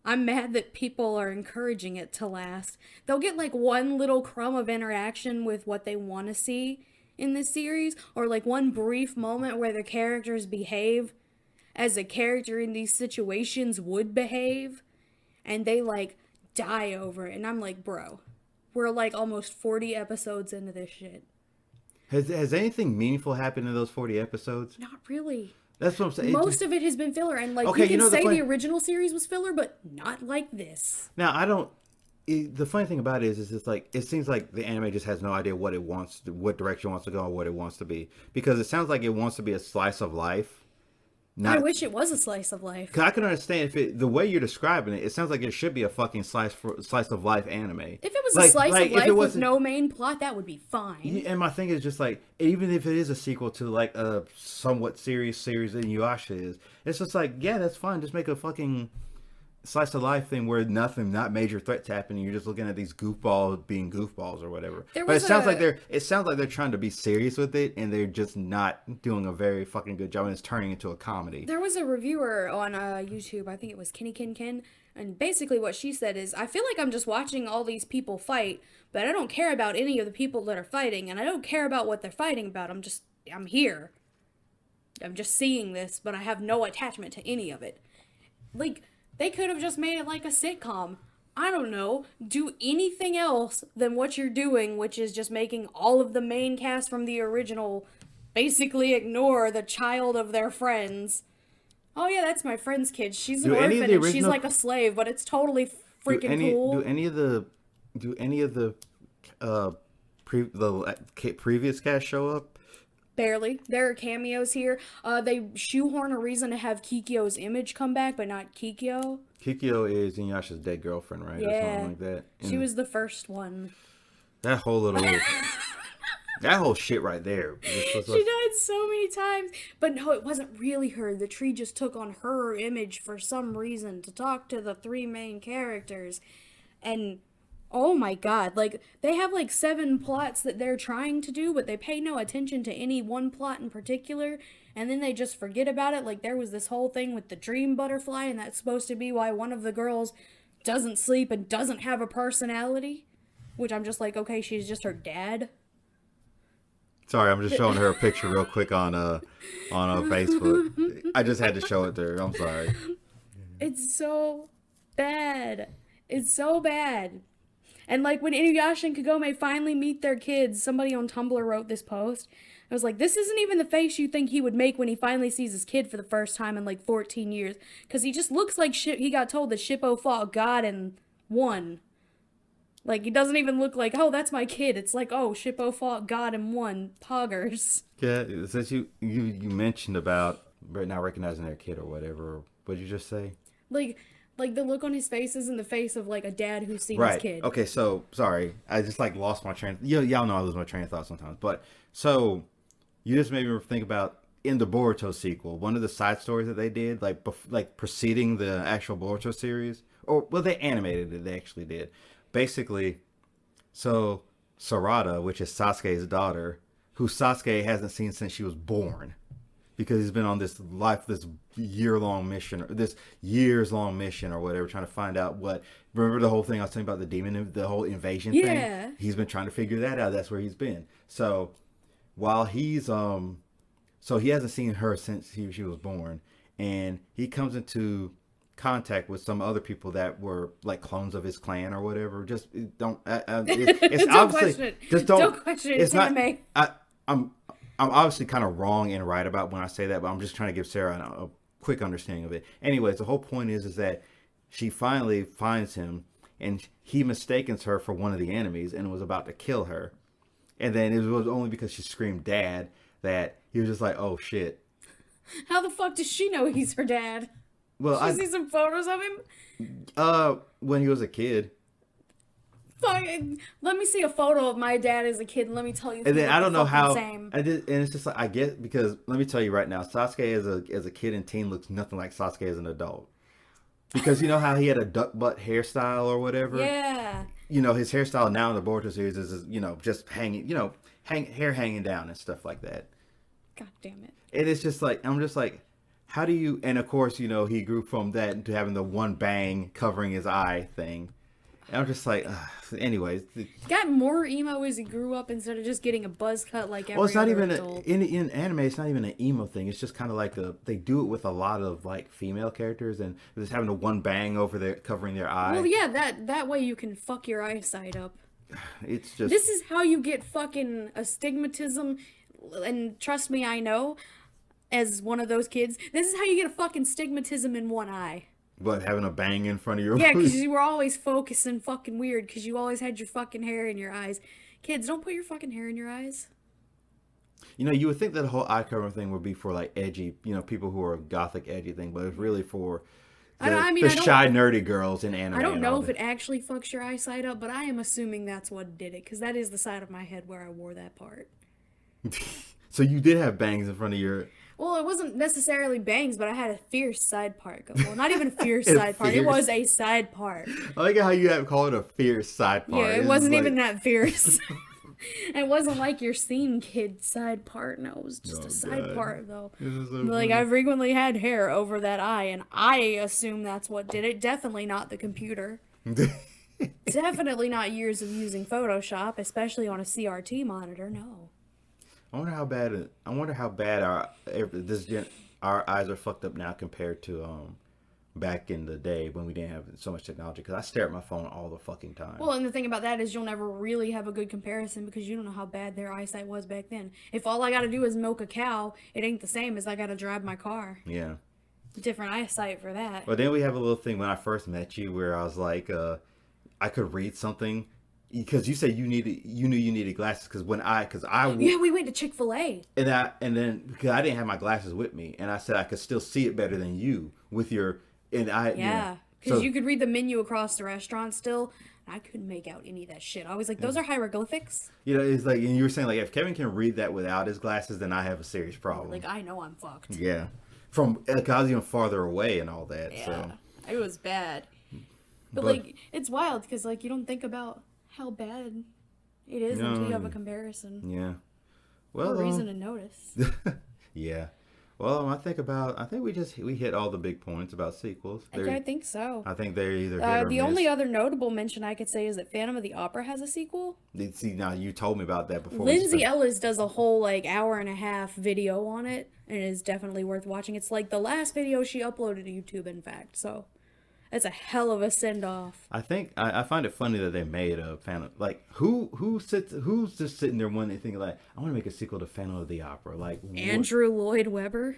I'm mad that people are encouraging it to last. They'll get like one little crumb of interaction with what they want to see in this series, or like one brief moment where the characters behave as a character in these situations would behave, and they like die over it. And I'm like, bro, we're like almost 40 episodes into this shit. Has anything meaningful happened in those 40 episodes? Not really. That's what I'm saying. Most of it has been filler, and like, okay, you can say the original series was filler, but not like this. Now, the funny thing about it is it's like, it seems like the anime just has no idea what it wants to, what direction it wants to go, or what it wants to be. Because it sounds like it wants to be a slice of life. I wish it was a slice of life. Cause I can understand the way you're describing it. It sounds like it should be a fucking slice of life anime. If it was a slice of life with no main plot, that would be fine. And my thing is just like, even if it is a sequel to like a somewhat serious series that Inuyasha is, it's just like, yeah, that's fine. Just make a fucking slice of life thing where not major threats happening. You're just looking at these goofballs being goofballs or whatever. But it sounds like they're trying to be serious with it, and they're just not doing a very fucking good job, and it's turning into a comedy. There was a reviewer on YouTube, I think it was Kenny Ken, and basically what she said is, I feel like I'm just watching all these people fight, but I don't care about any of the people that are fighting, and I don't care about what they're fighting about. I'm here. I'm just seeing this, but I have no attachment to any of it. Like, they could have just made it like a sitcom. I don't know. Do anything else than what you're doing, which is just making all of the main cast from the original basically ignore the child of their friends. Oh yeah, that's my friend's kid. She's an orphan and she's like a slave, but it's totally freaking cool. Do any of the previous cast show up? Barely. There are cameos here. They shoehorn a reason to have Kikyo's image come back, but not Kikyo. Kikyo is Inuyasha's dead girlfriend, right? Yeah. Or something like that. And she was the first one. That whole that whole shit right there. She died so many times. But no, it wasn't really her. The tree just took on her image for some reason to talk to the three main characters. And oh my god, like, they have like 7 plots that they're trying to do, but they pay no attention to any one plot in particular, and then they just forget about it. Like, there was this whole thing with the dream butterfly, and that's supposed to be why one of the girls doesn't sleep and doesn't have a personality, which I'm just like, okay, she's just her dad. Sorry, I'm just showing her a picture real quick on Facebook. I just had to show it to her. I'm sorry. It's so bad. It's so bad. And like when Inuyasha and Kagome finally meet their kids, somebody on Tumblr wrote this post. I was like, this isn't even the face you think he would make when he finally sees his kid for the first time in like 14 years. Because he just looks like he got told that Shippo fought God and won. Like, he doesn't even look like, oh, that's my kid. It's like, oh, Shippo fought God and won. Poggers. Yeah, since you mentioned about not recognizing their kid or whatever, what'd you just say? Like the look on his face isn't the face of like a dad who's seen Right. his kid. Okay, so sorry, I just like lost my train. Y'all know I lose my train of thought sometimes. But so you just made me think about in the Boruto sequel, one of the side stories that they did, like preceding the actual Boruto series, or well, they animated it. They actually did. Basically, so Sarada, which is Sasuke's daughter, who Sasuke hasn't seen since she was born, because he's been on this years-long mission or whatever, trying to find out remember the whole thing I was telling about the whole invasion thing? He's been trying to figure that out. That's where he's been. So while he's, so he hasn't seen her since she was born, and he comes into contact with some other people that were like clones of his clan or whatever. Just don't, it's don't obviously, question it. just Don't question it. It's not, anime. I'm obviously kind of wrong and right about when I say that, but I'm just trying to give Sarah a quick understanding of it. Anyways, the whole point is that she finally finds him, and he mistakes her for one of the enemies and was about to kill her. And then it was only because she screamed "Dad" that he was just like, "Oh shit." How the fuck does she know he's her dad? Well, She see some photos of him? When he was a kid. Fucking, let me see a photo of my dad as a kid and let me tell you. And then I don't know how same. and it's just like I get, because let me tell you right now, Sasuke as a kid and teen looks nothing like Sasuke as an adult. Because you know how he had a duck butt hairstyle or whatever? Yeah. You know, his hairstyle now in the Boruto series is, just hanging, hair hanging down and stuff like that. God damn it. And it's just like, I'm just like, how do you, and of course, he grew from that to having the one bang covering his eye thing. And I'm just like, anyways. Got more emo as he grew up instead of just getting a buzz cut like every it's not other even adult. in anime. It's not even an emo thing. It's just kind of like they do it with a lot of like female characters, and just having the one bang over their covering their eye. Well, yeah, that way you can fuck your eyesight up. It's just, This is how you get fucking astigmatism, and trust me, I know, as one of those kids, this is how you get a fucking stigmatism in one eye. but having a bang in front of your Yeah, because you were always focusing fucking weird, because you always had your fucking hair in your eyes. Kids, don't put your fucking hair in your eyes. You would think that the whole eye covering thing would be for like edgy, people who are gothic edgy thing, but it's really for the shy nerdy girls in anime. I don't know if it actually fucks your eyesight up, but I am assuming that's what did it, because that is the side of my head where I wore that part. So you did have bangs in front of your... Well, it wasn't necessarily bangs, but I had a fierce side part. Well, not even a fierce side part. It was a side part. I like how you have called it a fierce side part. Yeah, it wasn't even that fierce. It wasn't like your scene kid side part. No, it was just a side part, though. Like, I frequently had hair over that eye, and I assume that's what did it. Definitely not the computer. Definitely not years of using Photoshop, especially on a CRT monitor. No. I wonder how bad our eyes are fucked up now compared to back in the day when we didn't have so much technology. Because I stare at my phone all the fucking time. Well, and the thing about that is you'll never really have a good comparison because you don't know how bad their eyesight was back then. If all I got to do is milk a cow, it ain't the same as I got to drive my car. Yeah. Different eyesight for that. But then we have a little thing when I first met you where I was like, I could read something. Because you said you knew you needed glasses Yeah, we went to Chick-fil-A. And then because I didn't have my glasses with me, and I said I could still see it better than you with your Yeah, because you could read the menu across the restaurant still. I couldn't make out any of that shit. I was like, those are hieroglyphics. It's like, and you were saying like, if Kevin can read that without his glasses, then I have a serious problem. Like, I know I'm fucked. Yeah, because I was even farther away and all that. Yeah, so it was bad. But like, it's wild because like you don't think about how bad it is until you have a comparison. Yeah. Well, no reason to notice. Yeah. Well, I think we hit all the big points about sequels. I think so. I think they're either hit or the miss. only other notable mention I could say is that Phantom of the Opera has a sequel. See, now you told me about that before. Lindsay Ellis does a whole like hour and a half video on it, and it is definitely worth watching. It's like the last video she uploaded to YouTube, in fact. So That's a hell of a send off. I think I find it funny that they made a Phantom. Like who's just sitting there one day thinking like, I want to make a sequel to Phantom of the Opera. Like Andrew Lloyd Webber,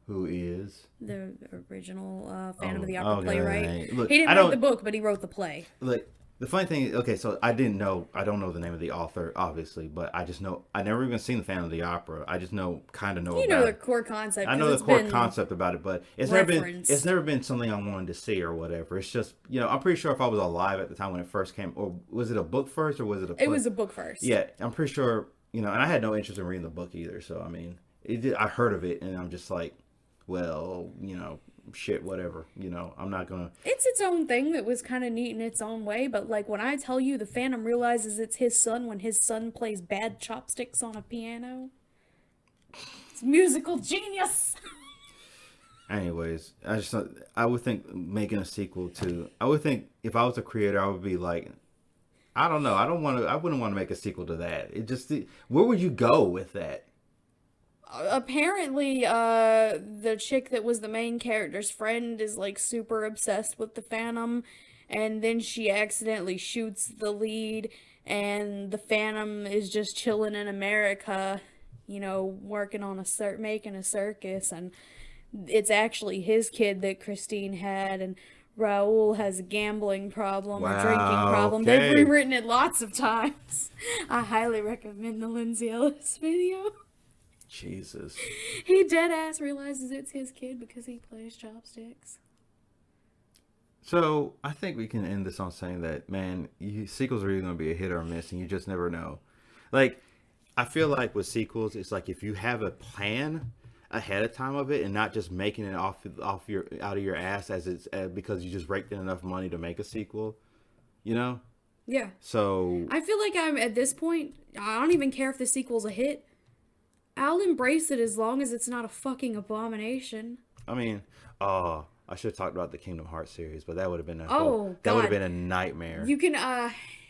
who is the original Phantom of the Opera okay. playwright. Look, He didn't write the book, but he wrote the play. Look, the funny thing is, okay, so I don't know the name of the author, obviously, but I just know, I never even seen the Phantom of the Opera. I just kind of know You about know the it. core concept. I know the core concept about it, but it's never been something I wanted to see or whatever. It's just, I'm pretty sure if I was alive at the time when it first came, or was it a book first or was it a play? It was a book first. Yeah, I'm pretty sure, and I had no interest in reading the book either, so I mean, I heard of it and I'm just like, well, shit, whatever, I'm not gonna. It's its own thing that was kind of neat in its own way, but like when I tell you the Phantom realizes it's his son when his son plays bad chopsticks on a piano, it's musical genius. Anyways, I would think making a sequel to, I would think if I was a creator, I would be like, I don't know, I wouldn't want to make a sequel to that. It just, where would you go with that? Apparently, the chick that was the main character's friend is like super obsessed with the Phantom, and then she accidentally shoots the lead, and the Phantom is just chilling in America, working on making a circus, and it's actually his kid that Christine had, and Raoul has a gambling problem, a drinking problem. Okay. They've rewritten it lots of times. I highly recommend the Lindsay Ellis video. Jesus. He dead ass realizes it's his kid because he plays chopsticks. So I think we can end this on saying that, man, sequels are either going to be a hit or a miss, and you just never know. Like, I feel like with sequels, it's like if you have a plan ahead of time of it and not just making it out of your ass because you just raked in enough money to make a sequel, Yeah. So I feel like I'm at this point. I don't even care if the sequel's a hit. I'll embrace it as long as it's not a fucking abomination. I mean, I should have talked about the Kingdom Hearts series, but that would have been that would have been a nightmare.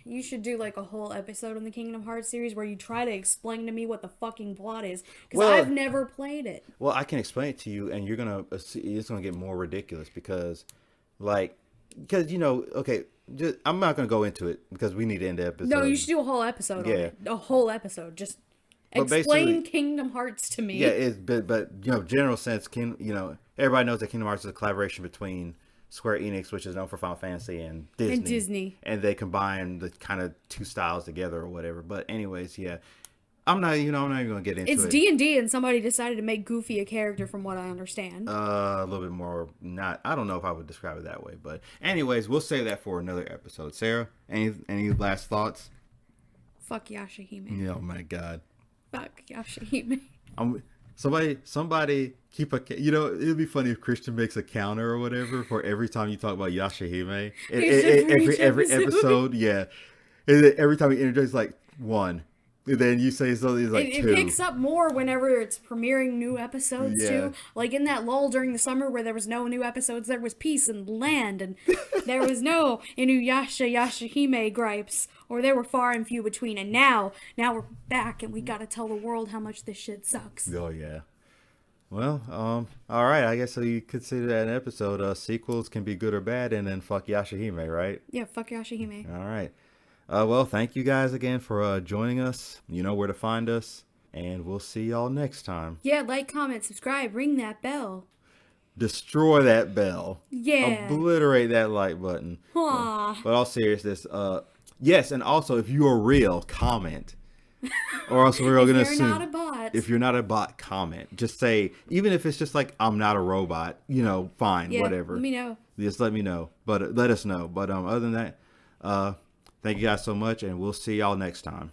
You should do like a whole episode on the Kingdom Hearts series where you try to explain to me what the fucking plot is, because I've never played it. Well, I can explain it to you, and it's gonna get more ridiculous because okay, I'm not gonna go into it because we need to end the episode. No, you should do a whole episode. Yeah, on it. A whole episode. Just explain Kingdom Hearts to me. Yeah, but general sense, everybody knows that Kingdom Hearts is a collaboration between Square Enix, which is known for Final Fantasy, and Disney. And they combine the kind of two styles together or whatever. But anyways, yeah. I'm not even gonna get into it. It's D&D, and somebody decided to make Goofy a character, from what I understand. A little bit more. I don't know if I would describe it that way, but anyways, we'll save that for another episode. Sarah, any last thoughts? Fuck Yashahime. Oh my God. Fuck Yashahime. Somebody keep it'd be funny if Christian makes a counter or whatever for every time you talk about Yashahime. Every episode, yeah. And every time he introduces like one. And then you say something like two. It picks up more whenever it's premiering new episodes too. Like in that lull during the summer where there was no new episodes, there was peace and land, and there was no Inuyasha Yashahime gripes, or they were far and few between. And now we're back, and we gotta tell the world how much this shit sucks. Oh yeah. Well, all right. I guess so. You consider that an episode. Sequels can be good or bad, and then fuck Yashahime, right? Yeah, fuck Yashahime. All right. Well, thank you guys again for joining us. You know where to find us, and we'll see y'all next time. Yeah, like, comment, subscribe, ring that bell. Destroy that bell. Yeah. Obliterate that like button. Aww. But all seriousness, yes, and also if you are real, comment. Or else we're all gonna assume. If you're not a bot. If you're not a bot, comment. Just say, even if it's just like I'm not a robot, fine, whatever. Let me know. Just let me know. But let us know. But other than that, thank you guys so much, and we'll see y'all next time.